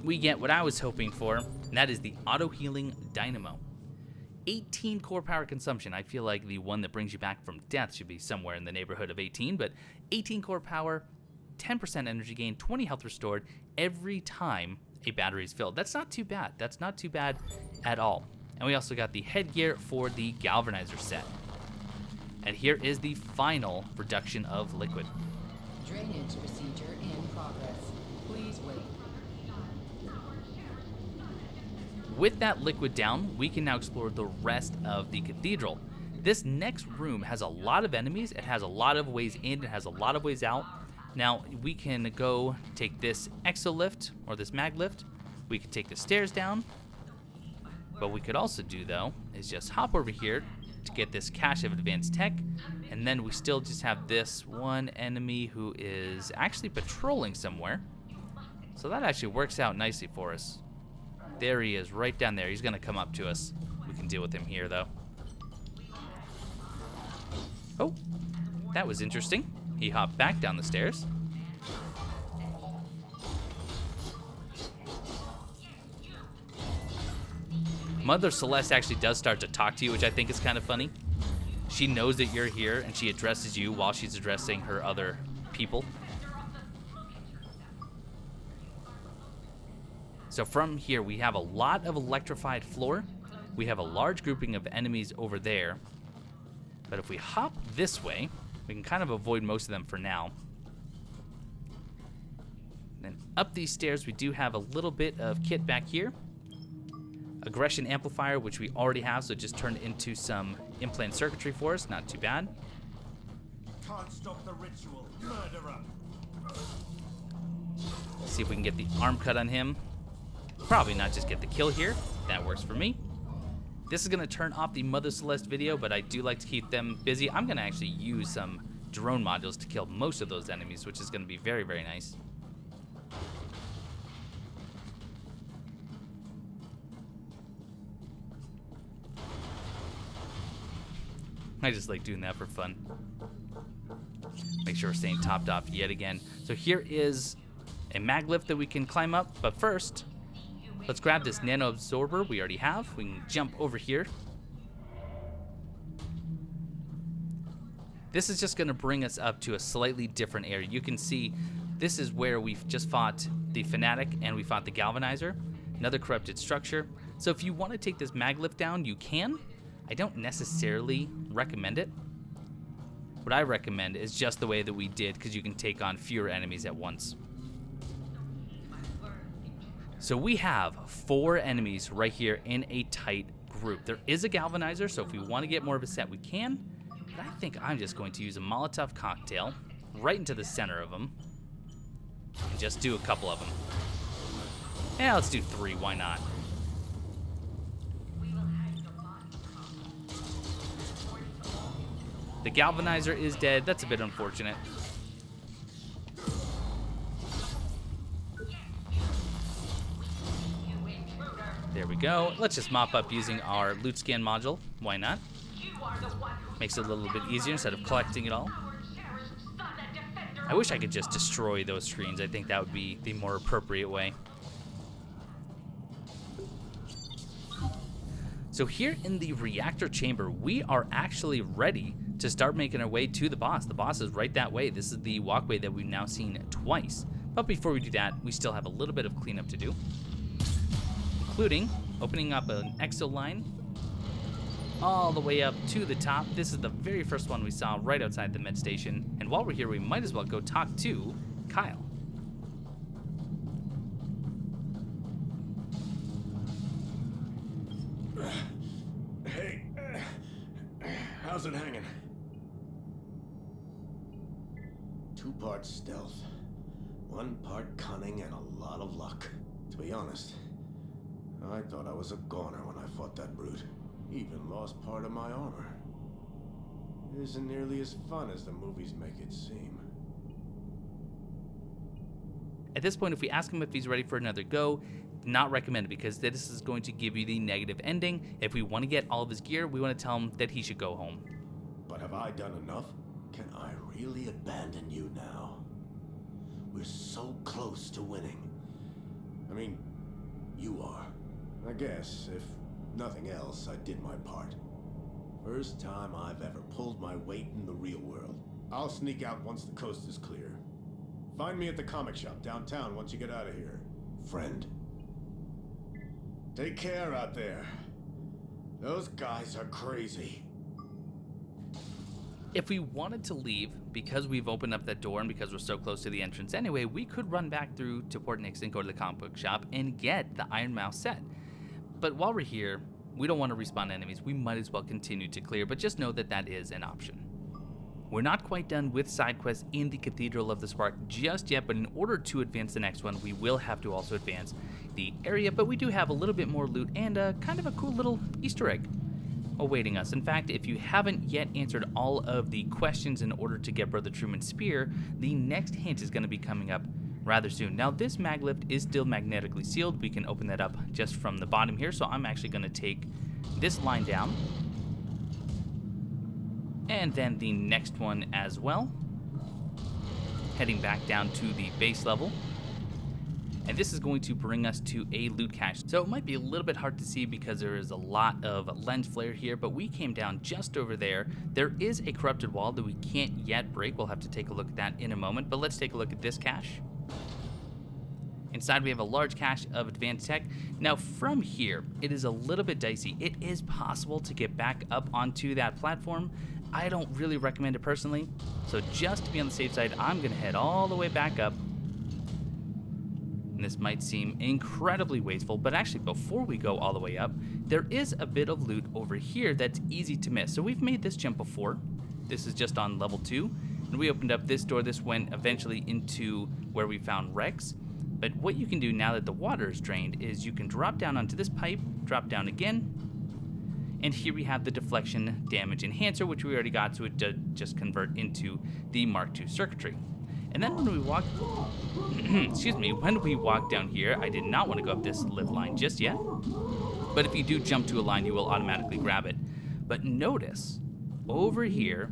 we get what I was hoping for, and that is the auto-healing dynamo. 18 core power consumption. I feel like the one that brings you back from death should be somewhere in the neighborhood of 18, but 18 core power, 10% energy gain, 20 health restored every time a battery is filled. That's not too bad. That's not too bad at all. And we also got the headgear for the galvanizer set. And here is the final reduction of liquid. Drainage procedure in progress. Please wait. With that liquid down, we can now explore the rest of the cathedral. This next room has a lot of enemies. It has a lot of ways in. It has a lot of ways out. Now, we can go take this exolift or this mag lift. We can take the stairs down. What we could also do, though, is just hop over here to get this cache of advanced tech. And then we still just have this one enemy who is actually patrolling somewhere. So that actually works out nicely for us. There he is, right down there. He's going to come up to us. We can deal with him here, though. Oh, that was interesting. He hopped back down the stairs. Mother Celeste actually does start to talk to you, which I think is kind of funny. She knows that you're here, and she addresses you while she's addressing her other people. So from here, we have a lot of electrified floor. We have a large grouping of enemies over there. But if we hop this way, we can kind of avoid most of them for now. Then up these stairs, we do have a little bit of kit back here. Aggression amplifier, which we already have, so it just turned into some implant circuitry for us. Not too bad. Can't stop the ritual, murderer. Let's see if we can get the arm cut on him. Probably not just get the kill here. That works for me. This is going to turn off the Mother Celeste video, but I do like to keep them busy. I'm going to actually use some drone modules to kill most of those enemies, which is going to be very, very nice. I just like doing that for fun. Make sure we're staying topped off yet again. So here is a mag lift that we can climb up, but first, let's grab this nano absorber we already have. We can jump over here. This is just going to bring us up to a slightly different area. You can see this is where we've just fought the Fanatic and we fought the Galvanizer, another corrupted structure. So if you want to take this mag lift down, you can. I don't necessarily recommend it. What I recommend is just the way that we did, because you can take on fewer enemies at once. So we have 4 enemies right here in a tight group. There is a Galvanizer, so if we want to get more of a set, we can. But I think I'm just going to use a Molotov cocktail right into the center of them and just do a couple of them. Yeah, let's do 3, why not? The Galvanizer is dead. That's a bit unfortunate. There we go. Let's just mop up using our loot scan module. Why not? Makes it a little bit easier instead of collecting it all. I wish I could just destroy those screens. I think that would be the more appropriate way. So here in the reactor chamber, we are actually ready to start making our way to the boss. The boss is right that way. This is the walkway that we've now seen twice. But before we do that, we still have a little bit of cleanup to do, including opening up an exo line all the way up to the top. This is the very first one we saw right outside the med station. And while we're here, we might as well go talk to Kyle. Hey, how's it hanging? 2 parts stealth, 1 part cunning, and a lot of luck. To be honest, I thought I was a goner when I fought that brute. Even lost part of my armor. It isn't nearly as fun as the movies make it seem. At this point, if we ask him if he's ready for another go, not recommended, because this is going to give you the negative ending. If we want to get all of his gear, we want to tell him that he should go home. But have I done enough? Can I really abandon you now? We're so close to winning. I mean, you are. I guess, if nothing else, I did my part. First time I've ever pulled my weight in the real world. I'll sneak out once the coast is clear. Find me at the comic shop downtown once you get out of here. Friend. Take care out there. Those guys are crazy. If we wanted to leave, because we've opened up that door and because we're so close to the entrance anyway, we could run back through to Port Nixon, go to the comic book shop, and get the Iron Mouse set. But while we're here, we don't want to respawn enemies. We might as well continue to clear, but just know that that is an option. We're not quite done with side quests in the Cathedral of the Spark just yet, but in order to advance the next one, we will have to also advance the area, but we do have a little bit more loot and kind of a cool little Easter egg awaiting us. In fact, if you haven't yet answered all of the questions in order to get Brother Truman's spear, the next hint is going to be coming up rather soon. Now, this mag lift is still magnetically sealed. We can open that up just from the bottom here, so I'm actually going to take this line down, and then the next one as well, heading back down to the base level. And this is going to bring us to a loot cache. So it might be a little bit hard to see because there is a lot of lens flare here, but we came down just over there. There is a corrupted wall that we can't yet break. We'll have to take a look at that in a moment, but let's take a look at this cache. Inside we have a large cache of advanced tech. Now from here, it is a little bit dicey. It is possible to get back up onto that platform. I don't really recommend it personally. So just to be on the safe side, I'm gonna head all the way back up. And this might seem incredibly wasteful, but actually before we go all the way up, there is a bit of loot over here that's easy to miss. So we've made this jump before. This is just on level 2. And we opened up this door. This went eventually into where we found Rex. But what you can do now that the water is drained is you can drop down onto this pipe, drop down again, and here we have the deflection damage enhancer, which we already got, so it did just convert into the Mark II circuitry. And then when we walk, excuse me, when we walk down here, I did not want to go up this live line just yet, but if you do jump to a line, you will automatically grab it. But notice, over here,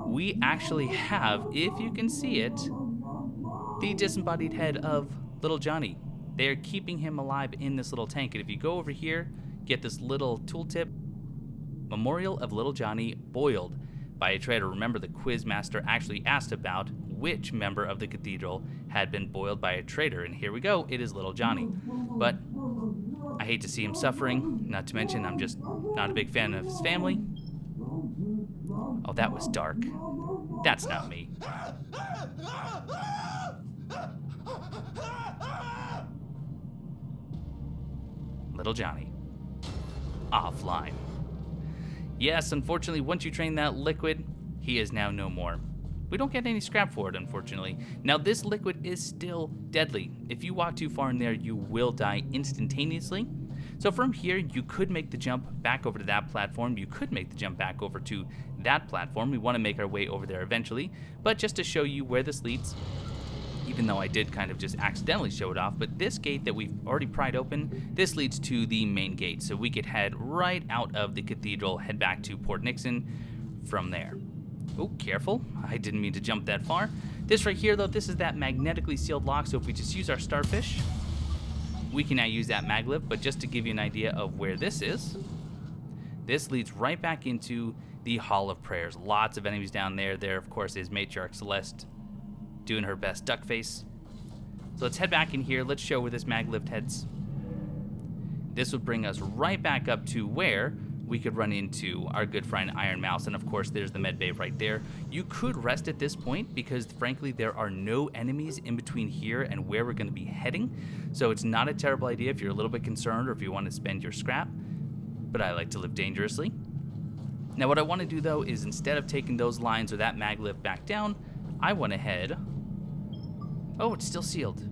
we actually have, if you can see it, the disembodied head of little Johnny. They are keeping him alive in this little tank. And if you go over here, get this little tooltip, Memorial of Little Johnny Boiled. by a traitor. Remember, the quizmaster actually asked about which member of the Cathedral had been boiled by a traitor, and here we go, it is little Johnny. But I hate to see him suffering, not to mention I'm just not a big fan of his family. Oh, that was dark. That's not me. Little Johnny. Offline. Yes, unfortunately, once you drain that liquid, he is now no more. We don't get any scrap for it, unfortunately. Now, this liquid is still deadly. If you walk too far in there, you will die instantaneously. So from here, you could make the jump back over to that platform. You could make the jump back over to that platform. We want to make our way over there eventually. But just to show you where this leads, even though I did kind of just accidentally show it off, but this gate that we've already pried open, this leads to the main gate. So we could head right out of the Cathedral, head back to Port Nixon from there. Oh, careful. I didn't mean to jump that far. This right here, though, this is that magnetically sealed lock. So if we just use our starfish, we can now use that mag lift. But just to give you an idea of where this is, this leads right back into the Hall of Prayers. Lots of enemies down there. There, of course, is Matriarch Celeste doing her best duck face. So let's head back in here. Let's show where this mag lift heads. This would bring us right back up to where we could run into our good friend Iron Mouse. And of course, there's the med bay right there. You could rest at this point because frankly, there are no enemies in between here and where we're going to be heading. So it's not a terrible idea if you're a little bit concerned or if you want to spend your scrap. But I like to live dangerously. Now what I want to do though is instead of taking those lines or that mag lift back down, I want to head... Oh, it's still sealed.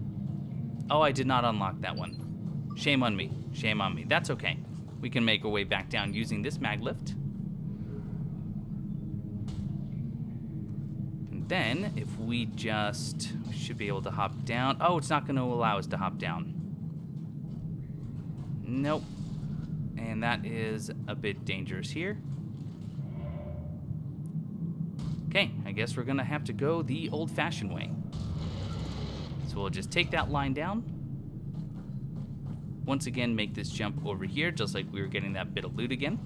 Oh, I did not unlock that one. Shame on me. Shame on me. That's okay. We can make our way back down using this mag lift. And then, if we just... we should be able to hop down. Oh, it's not going to allow us to hop down. Nope. And that is a bit dangerous here. Okay, I guess we're going to have to go the old-fashioned way. So we'll just take that line down. Once again, make this jump over here, just like we were getting that bit of loot again.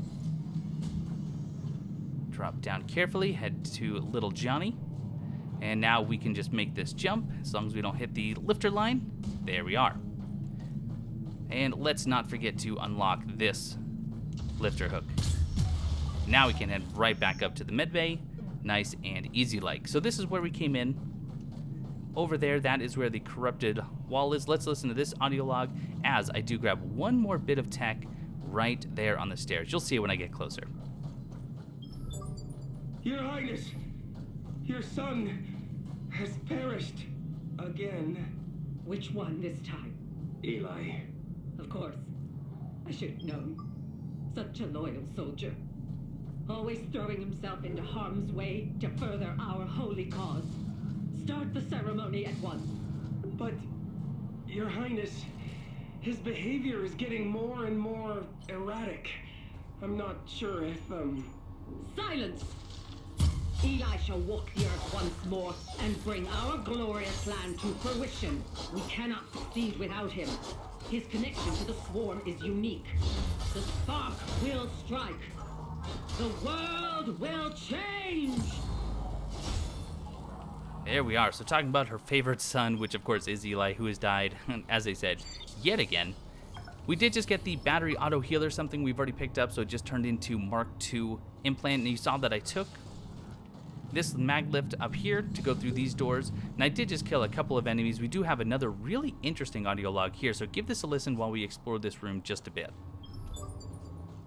Drop down carefully, head to little Johnny. And now we can just make this jump, as long as we don't hit the lifter line. There we are. And let's not forget to unlock this lifter hook. Now we can head right back up to the med bay, nice and easy like. So this is where we came in. Over there, that is where the corrupted wall is. Let's listen to this audio log as I do grab one more bit of tech right there on the stairs. You'll see it when I get closer. Your Highness, your son has perished again. Which one this time? Eli. Of course. I should have known. Such a loyal soldier. Always throwing himself into harm's way to further our holy cause. Start the ceremony at once. But, Your Highness, his behavior is getting more and more erratic. I'm not sure if, Silence! Eli shall walk the earth once more and bring our glorious plan to fruition. We cannot succeed without him. His connection to the swarm is unique. The spark will strike. The world will change! There we are. So talking about her favorite son, which of course is Eli, who has died, as I said, yet again. We did just get the battery auto healer, something we've already picked up, so it just turned into Mark II implant. And you saw that I took this mag lift up here to go through these doors. And I did just kill a couple of enemies. We do have another really interesting audio log here, so give this a listen while we explore this room just a bit.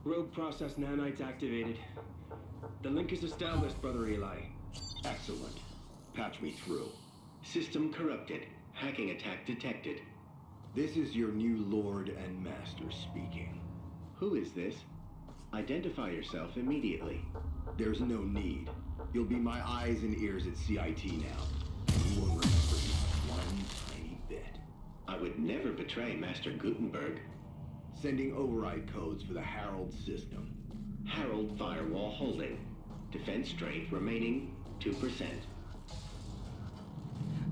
Rogue process nanites activated. The link is established, Brother Eli. Excellent. Patch me through. System corrupted. Hacking attack detected. This is your new Lord and Master speaking. Who is this? Identify yourself immediately. There's no need. You'll be my eyes and ears at CIT now. And you won't remember me one tiny bit. I would never betray Master Guttenberg. Sending override codes for the Herald system. Herald firewall holding. Defense strength remaining 2%.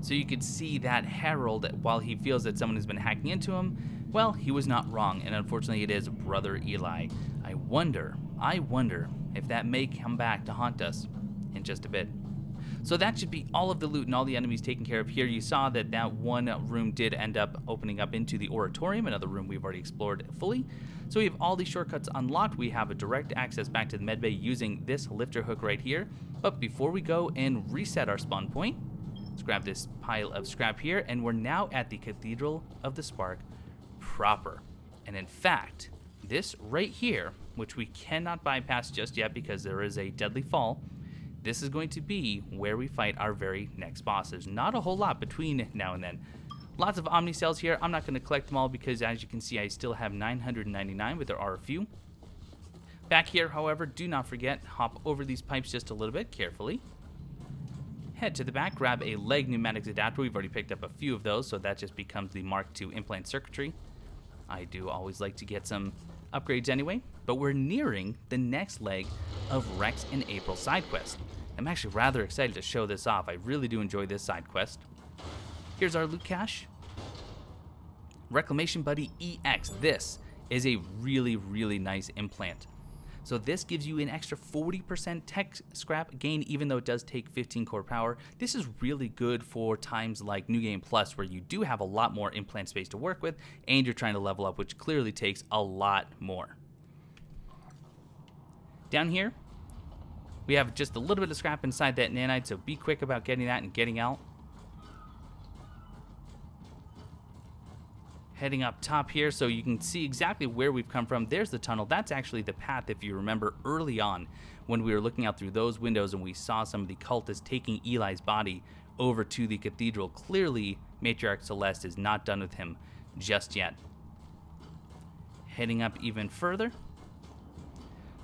So you could see that Harold, while he feels that someone has been hacking into him, well, he was not wrong, and unfortunately it is Brother Eli. I wonder if that may come back to haunt us. in just a bit. So that should be all of the loot and all the enemies taken care of here. You saw that that one room did end up opening up into the Auditorium, another room we've already explored fully. So we have all these shortcuts unlocked. We have a direct access back to the medbay using this lifter hook right here. But before we go and reset our spawn point, let's grab this pile of scrap here, and we're now at the Cathedral of the Spark proper. And in fact, this right here, which we cannot bypass just yet because there is a deadly fall, this is going to be where we fight our very next boss. There's not a whole lot between now and then. Lots of Omni cells here. I'm not going to collect them all because, as you can see, I still have 999, but there are a few. Back here, however, do not forget, hop over these pipes just a little bit carefully. Head to the back, grab a leg pneumatics adapter. We've already picked up a few of those, so that just becomes the Mark II implant circuitry. I do always like to get some upgrades anyway, but we're nearing the next leg of Rex and April's side quest. I'm actually rather excited to show this off. I really do enjoy this side quest. Here's our loot cache. Reclamation Buddy EX. This is a really, really nice implant. So this gives you an extra 40% tech scrap gain, even though it does take 15 core power. This is really good for times like New Game Plus, where you do have a lot more implant space to work with, and you're trying to level up, which clearly takes a lot more. Down here, we have just a little bit of scrap inside that nanite, so be quick about getting that and getting out. Heading up top here so you can see exactly where we've come from. There's the tunnel. That's actually the path, if you remember, early on when we were looking out through those windows and we saw some of the cultists taking Eli's body over to the cathedral. Clearly, Matriarch Celeste is not done with him just yet. Heading up even further.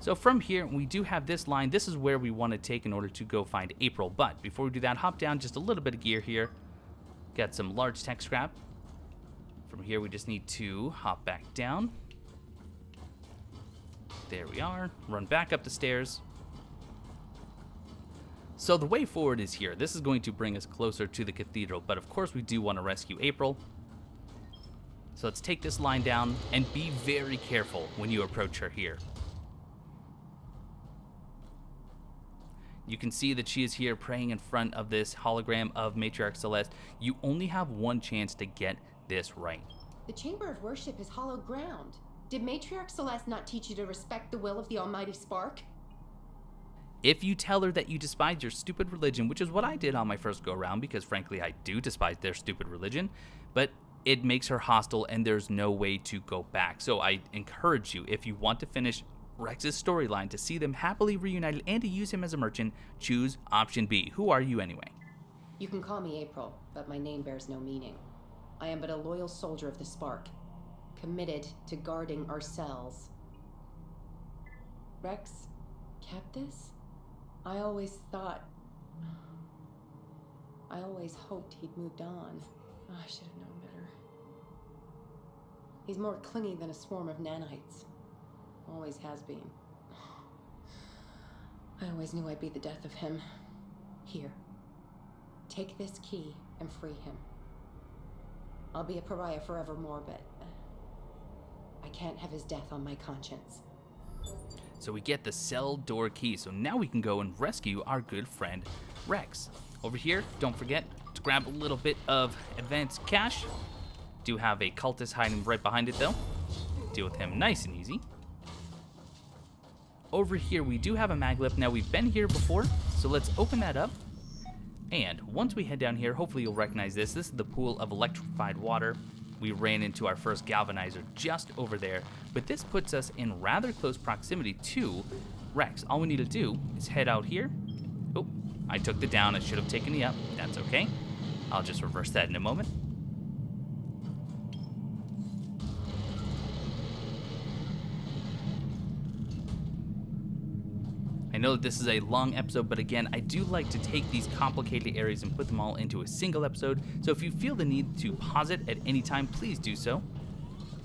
So from here, we do have this line. This is where we want to take in order to go find April. But before we do that, hop down just a little bit of gear here. Got some large tech scrap. From here, we just need to hop back down. There we are. Run back up the stairs. So the way forward is here. This is going to bring us closer to the cathedral, but of course we do want to rescue April. So let's take this line down and be very careful when you approach her here. You can see that she is here praying in front of this hologram of Matriarch Celeste. You only have one chance to get this right. The Chamber of Worship is hollow ground. Did Matriarch Celeste not teach you to respect the will of the Almighty Spark? If you tell her that you despise your stupid religion, which is what I did on my first go-around, because frankly I do despise their stupid religion, but it makes her hostile and there's no way to go back. So I encourage you, if you want to finish Rex's storyline, to see them happily reunited and to use him as a merchant, choose option B. Who are you anyway? You can call me April, but my name bears no meaning. I am but a loyal soldier of the Spark, committed to guarding our cells. Rex kept this? I always hoped he'd moved on. Oh, I should have known better. He's more clingy than a swarm of nanites. Always has been. I always knew I'd be the death of him. Here. Take this key and free him. I'll be a pariah forevermore, but I can't have his death on my conscience. So we get the cell door key, so now we can go and rescue our good friend Rex. Over here, don't forget to grab a little bit of advanced cash. Do have a cultist hiding right behind it though. Deal with him nice and easy. Over here we do have a maglip. Now we've been here before, so let's open that up. And once we head down here, hopefully you'll recognize this. This is the pool of electrified water. We ran into our first galvanizer just over there, but this puts us in rather close proximity to Rex. All we need to do is head out here. Oh, I took the down. I should have taken the up. That's okay. I'll just reverse that in a moment. I know that this is a long episode, but again, I do like to take these complicated areas and put them all into a single episode, so if you feel the need to pause it at any time, please do so.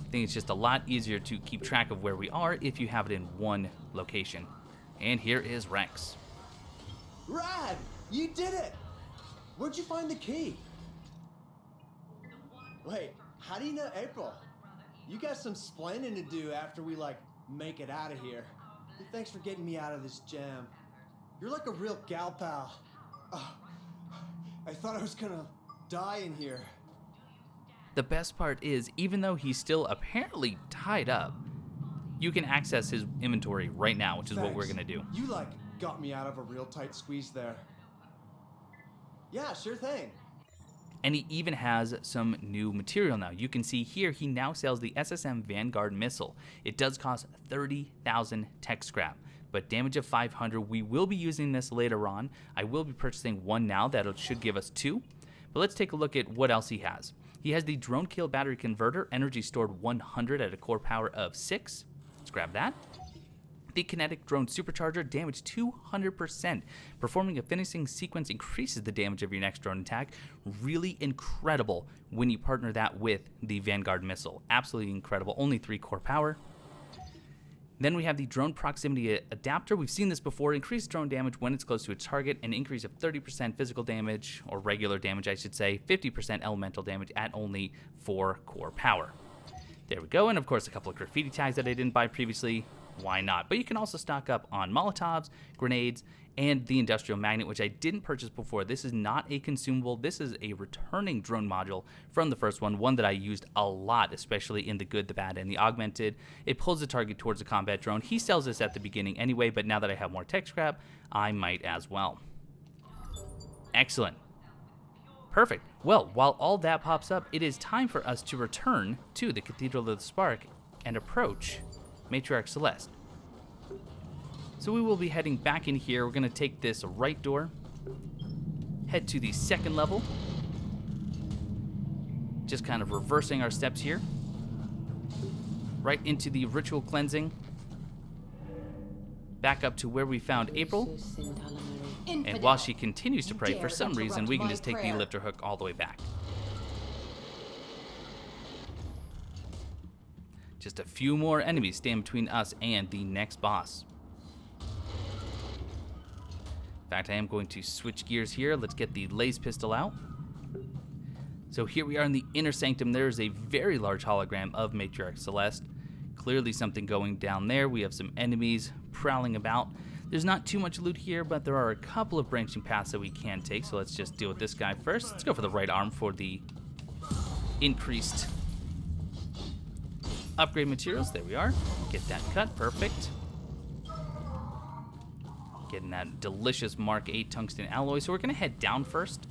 I think it's just a lot easier to keep track of where we are if you have it in one location. And here is Rex. Rad! You did it! Where'd you find the key? Wait, how do you know April? You got some splaining to do after we, make it out of here. Thanks for getting me out of this jam. You're like a real gal pal. I thought I was gonna die in here. The best part is, even though he's still apparently tied up, you can access his inventory right now, which is what we're gonna do. You like got me out of a real tight squeeze there. Yeah, sure thing. And he even has some new material now. You can see here he now sells the SSM Vanguard missile. It does cost 30,000 tech scrap, but damage of 500. We will be using this later on. I will be purchasing one now that should give us 2. But let's take a look at what else he has. He has the drone kill battery converter, energy stored 100 at a core power of 6. Let's grab that. The kinetic drone supercharger, damage 200%. Performing a finishing sequence increases the damage of your next drone attack. Really incredible when you partner that with the Vanguard missile. Absolutely incredible. Only 3 core power. Then we have the drone proximity adapter. We've seen this before. Increased drone damage when it's close to its target. An increase of 30% physical damage, or regular damage I should say. 50% elemental damage at only 4 core power. There we go. And of course a couple of graffiti tags that I didn't buy previously. Why not? But you can also stock up on Molotovs, grenades, and the industrial magnet, which I didn't purchase before. This is not a consumable. This is a returning drone module from the first one that I used a lot, especially in the good, the bad, and the augmented. It pulls the target towards a combat drone. He sells this at the beginning anyway, but now that I have more tech scrap, I might as well. Excellent. Perfect. Well, while all that pops up, it is time for us to return to the Cathedral of the Spark and approach Matriarch Celeste. So we will be heading back in here. We're going to take this right door, head to the second level, just kind of reversing our steps here, right into the ritual cleansing, back up to where we found April, and while she continues to pray, for some reason we can just take the lifter hook all the way back. Just a few more enemies stand between us and the next boss. In fact, I am going to switch gears here. Let's get the laser pistol out. So here we are in the inner sanctum. There is a very large hologram of Matriarch Celeste. Clearly something going down there. We have some enemies prowling about. There's not too much loot here, but there are a couple of branching paths that we can take. So let's just deal with this guy first. Let's go for the right arm for the increased upgrade materials. There we are. Get that cut. Perfect. Getting that delicious Mark 8 tungsten alloy. So we're going to head down first.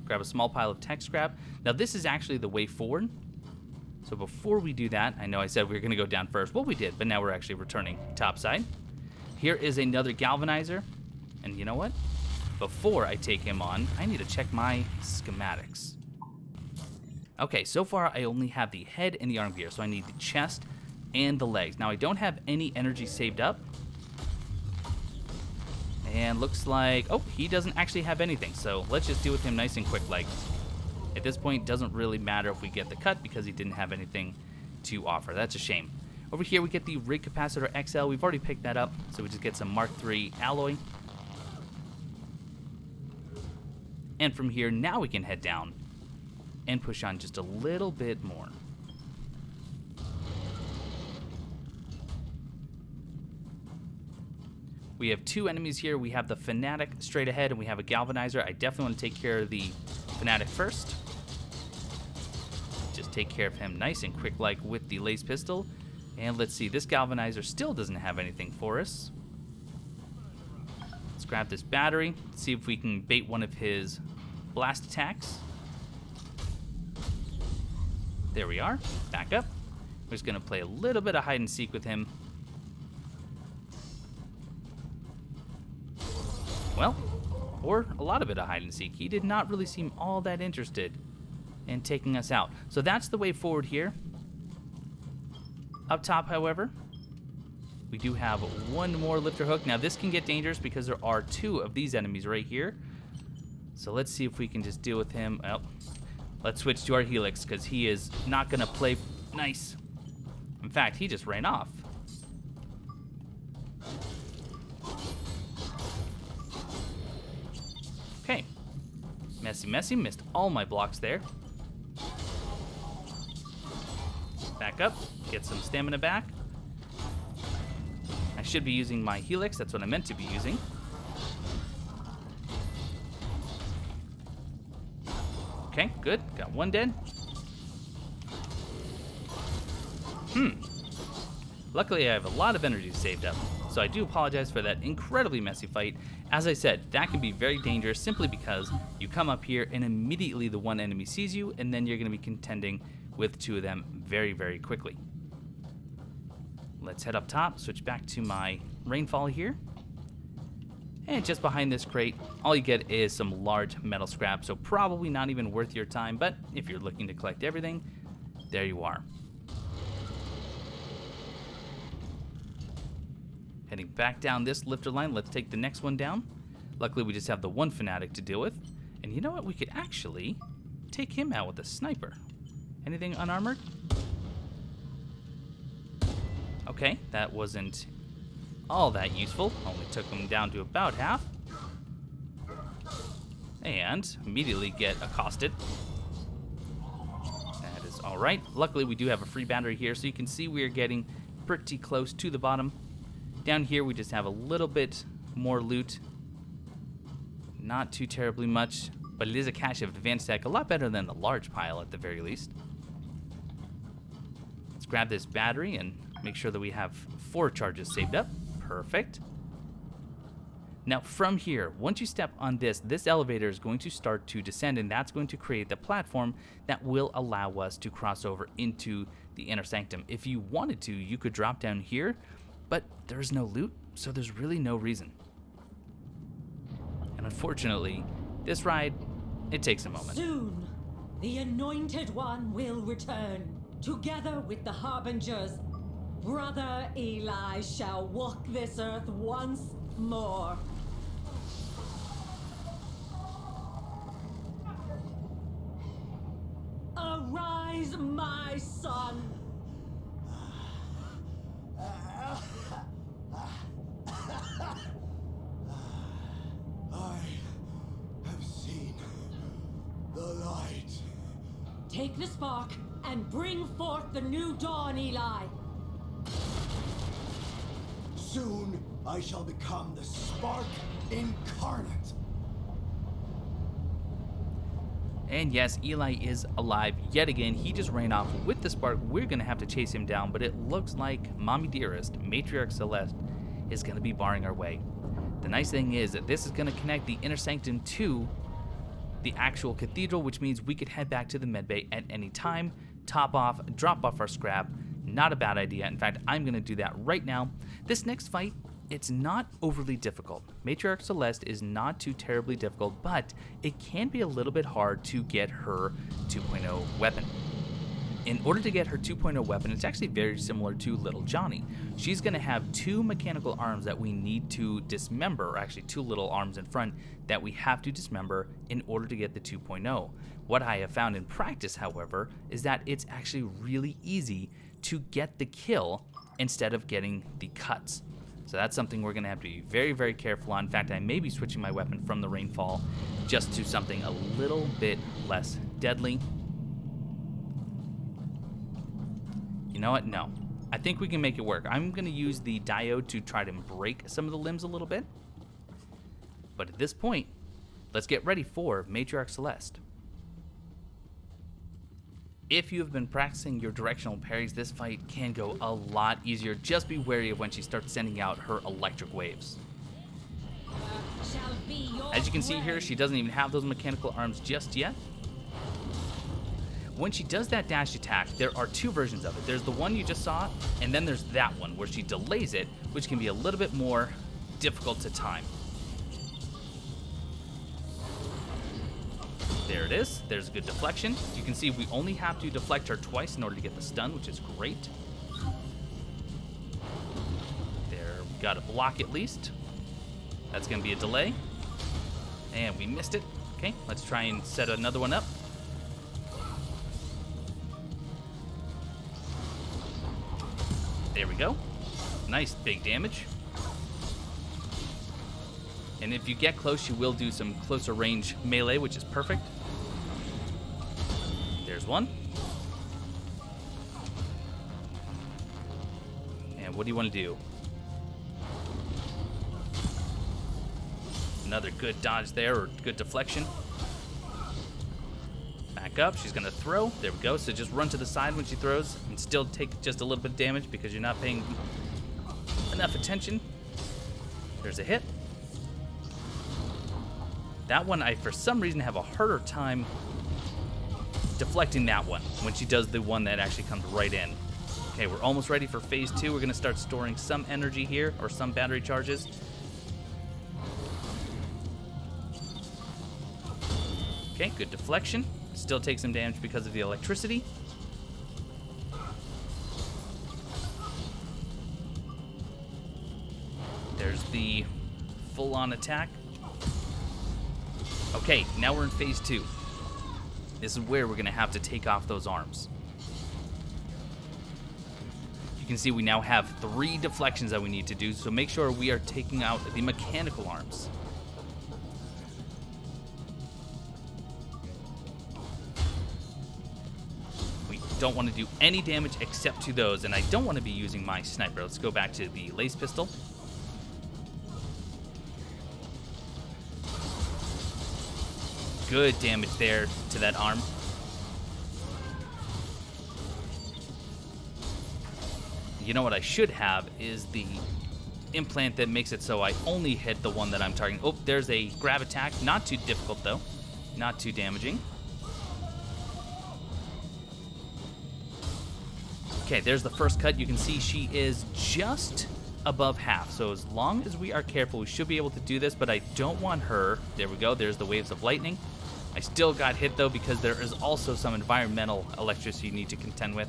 Grab a small pile of tech scrap. Now this is actually the way forward. So before we do that, I know I said we were going to go down first. Well, we did, but now we're actually returning topside. Here is another galvanizer. And you know what? Before I take him on, I need to check my schematics. Okay, so far I only have the head and the arm gear, so I need the chest and the legs. Now I don't have any energy saved up. And looks like, oh, he doesn't actually have anything, so let's just deal with him nice and quick. Like, at this point, doesn't really matter if we get the cut because he didn't have anything to offer. That's a shame. Over here we get the Rig Capacitor XL. We've already picked that up, so we just get some Mark III alloy. And from here, now we can head down and push on just a little bit more. We have 2 enemies here. We have the Fanatic straight ahead, and we have a Galvanizer. I definitely want to take care of the Fanatic first. Just take care of him nice and quick like with the laser pistol. And let's see, this Galvanizer still doesn't have anything for us. Let's grab this battery, see if we can bait one of his blast attacks. There we are. Back up. We're just going to play a little bit of hide and seek with him. Well, or a lot of it of hide and seek. He did not really seem all that interested in taking us out. So that's the way forward here. Up top, however, we do have one more lifter hook. Now this can get dangerous because there are 2 of these enemies right here. So let's see if we can just deal with him. Oh, let's switch to our Helix because he is not going to play nice. In fact, he just ran off. Okay. Messy, missed all my blocks there. Back up, get some stamina back. I should be using my helix. That's what I meant to be using. Okay, good. Got one dead. Luckily, I have a lot of energy saved up, so I do apologize for that incredibly messy fight. As I said, that can be very dangerous simply because you come up here and immediately the one enemy sees you, and then you're going to be contending with two of them very, very quickly. Let's head up top, switch back to my rainfall here. And just behind this crate, all you get is some large metal scrap, so probably not even worth your time, but if you're looking to collect everything, there you are. Heading back down this lifter line, let's take the next one down. Luckily, we just have the one fanatic to deal with. And you know what? We could actually take him out with a sniper. Anything unarmored? Okay, that wasn't all that useful. Only took him down to about half. And immediately get accosted. That is alright. Luckily, we do have a free battery here, so you can see we are getting pretty close to the bottom. Down here, we just have a little bit more loot. Not too terribly much, but it is a cache of advanced tech, a lot better than the large pile at the very least. Let's grab this battery and make sure that we have 4 charges saved up. Perfect. Now from here, once you step on this elevator is going to start to descend, and that's going to create the platform that will allow us to cross over into the inner sanctum. If you wanted to, you could drop down here, but there's no loot, so there's really no reason. And unfortunately, this ride, it takes a moment. Soon, the Anointed One will return. Together with the Harbingers, Brother Eli shall walk this earth once more. Arise, my son! I have seen the light. Take the spark and bring forth the new dawn, Eli. Soon I shall become the spark incarnate. And yes, Eli is alive yet again. He just ran off with the spark. We're going to have to chase him down, but it looks like Mommy Dearest, Matriarch Celeste, is going to be barring our way. The nice thing is that this is going to connect the inner sanctum to the actual cathedral, which means we could head back to the medbay at any time, top off, drop off our scrap. Not a bad idea. In fact, I'm going to do that right now. This next fight, it's not overly difficult. Matriarch Celeste is not too terribly difficult, but it can be a little bit hard to get her 2.0 weapon. In order to get her 2.0 weapon, it's actually very similar to Little Johnny. She's going to have 2 mechanical arms that we need to dismember, or actually 2 little arms in front that we have to dismember in order to get the 2.0. What I have found in practice, however, is that it's actually really easy to get the kill instead of getting the cuts. So that's something we're going to have to be very, very careful on. In fact, I may be switching my weapon from the Rainfall just to something a little bit less deadly. You know what? No. I think we can make it work. I'm going to use the diode to try to break some of the limbs a little bit. But at this point, let's get ready for Matriarch Celeste. If you have been practicing your directional parries, this fight can go a lot easier. Just be wary of when she starts sending out her electric waves. As you can see here, she doesn't even have those mechanical arms just yet. When she does that dash attack, there are 2 versions of it. There's the one you just saw, and then there's that one where she delays it, which can be a little bit more difficult to time. There it is. There's a good deflection. You can see we only have to deflect her twice in order to get the stun, which is great. There, we got a block at least. That's going to be a delay. And we missed it. Okay, let's try and set another one up. There we go. Nice big damage. And if you get close, you will do some closer range melee, which is perfect. There's one. And what do you want to do? Another good dodge there, or good deflection. Back up. She's going to throw. There we go. So just run to the side when she throws and still take just a little bit of damage because you're not paying enough attention. There's a hit. That one, I for some reason have a harder time deflecting that one when she does the one that actually comes right in. Okay, we're almost ready for phase 2. We're going to start storing some energy here, or some battery charges. Okay, good deflection. Still take some damage because of the electricity. There's the full-on attack. Okay, now we're in phase 2. This is where we're going to have to take off those arms. You can see we now have 3 deflections that we need to do, so make sure we are taking out the mechanical arms. We don't want to do any damage except to those, and I don't want to be using my sniper. Let's go back to the lace pistol. Good damage there to that arm. You know what I should have is the implant that makes it so I only hit the one that I'm targeting. Oh, there's a grab attack. Not too difficult, though. Not too damaging. Okay, there's the first cut. You can see she is just above half. So as long as we are careful, we should be able to do this, but I don't want her. There we go. There's the waves of lightning. I still got hit, though, because there is also some environmental electricity you need to contend with.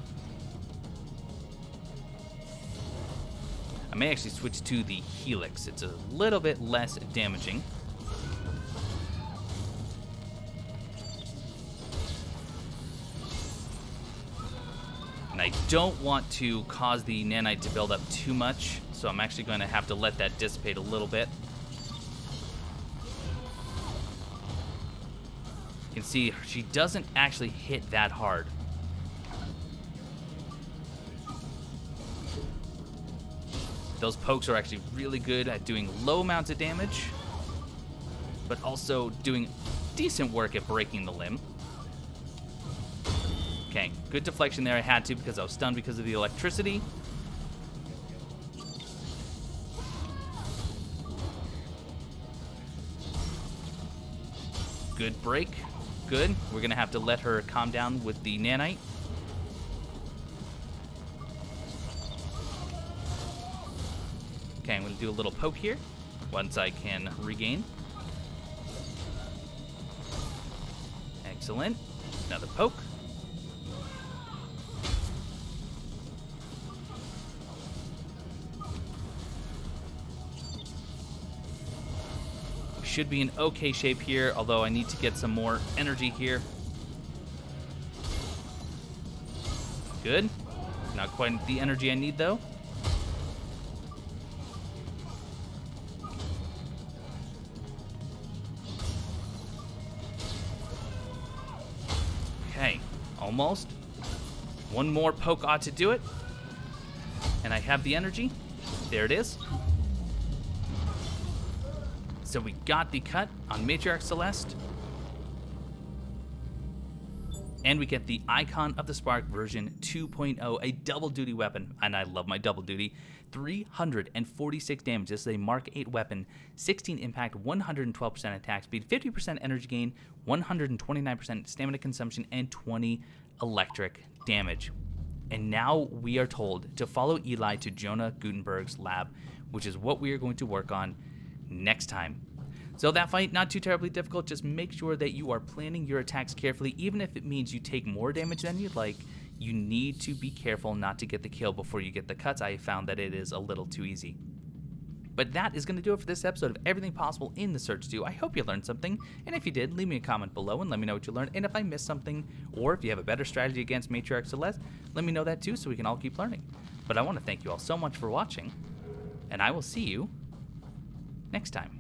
I may actually switch to the Helix. It's a little bit less damaging. And I don't want to cause the nanite to build up too much, so I'm actually going to have to let that dissipate a little bit. You can see she doesn't actually hit that hard. Those pokes are actually really good at doing low amounts of damage, but also doing decent work at breaking the limb. Okay, good deflection there. I had to because I was stunned because of the electricity. Good break. Good. We're going to have to let her calm down with the nanite. Okay, I'm going to do a little poke here once I can regain. Excellent. Another poke. Should be in okay shape here, although I need to get some more energy here. Good. Not quite the energy I need, though. Okay, almost. One more poke ought to do it. And I have the energy. There it is. So we got the cut on Matriarch Celeste. And we get the Icon of the Spark version 2.0, a double duty weapon. And I love my double duty. 346 damage. This is a Mark 8 weapon. 16 impact, 112% attack speed, 50% energy gain, 129% stamina consumption, and 20 electric damage. And now we are told to follow Eli to Jonah Guttenberg's lab, which is what we are going to work on next time. So that fight, not too terribly difficult. Just make sure that you are planning your attacks carefully. Even if it means you take more damage than you'd like, you need to be careful not to get the kill before you get the cuts. I found that it is a little too easy. But that is going to do it for this episode of Everything Possible in the Search 2. I hope you learned something, and if you did, leave me a comment below and let me know what you learned. And if I missed something, or if you have a better strategy against Matriarch Celeste, let me know that too so we can all keep learning. But I want to thank you all so much for watching, and I will see you next time.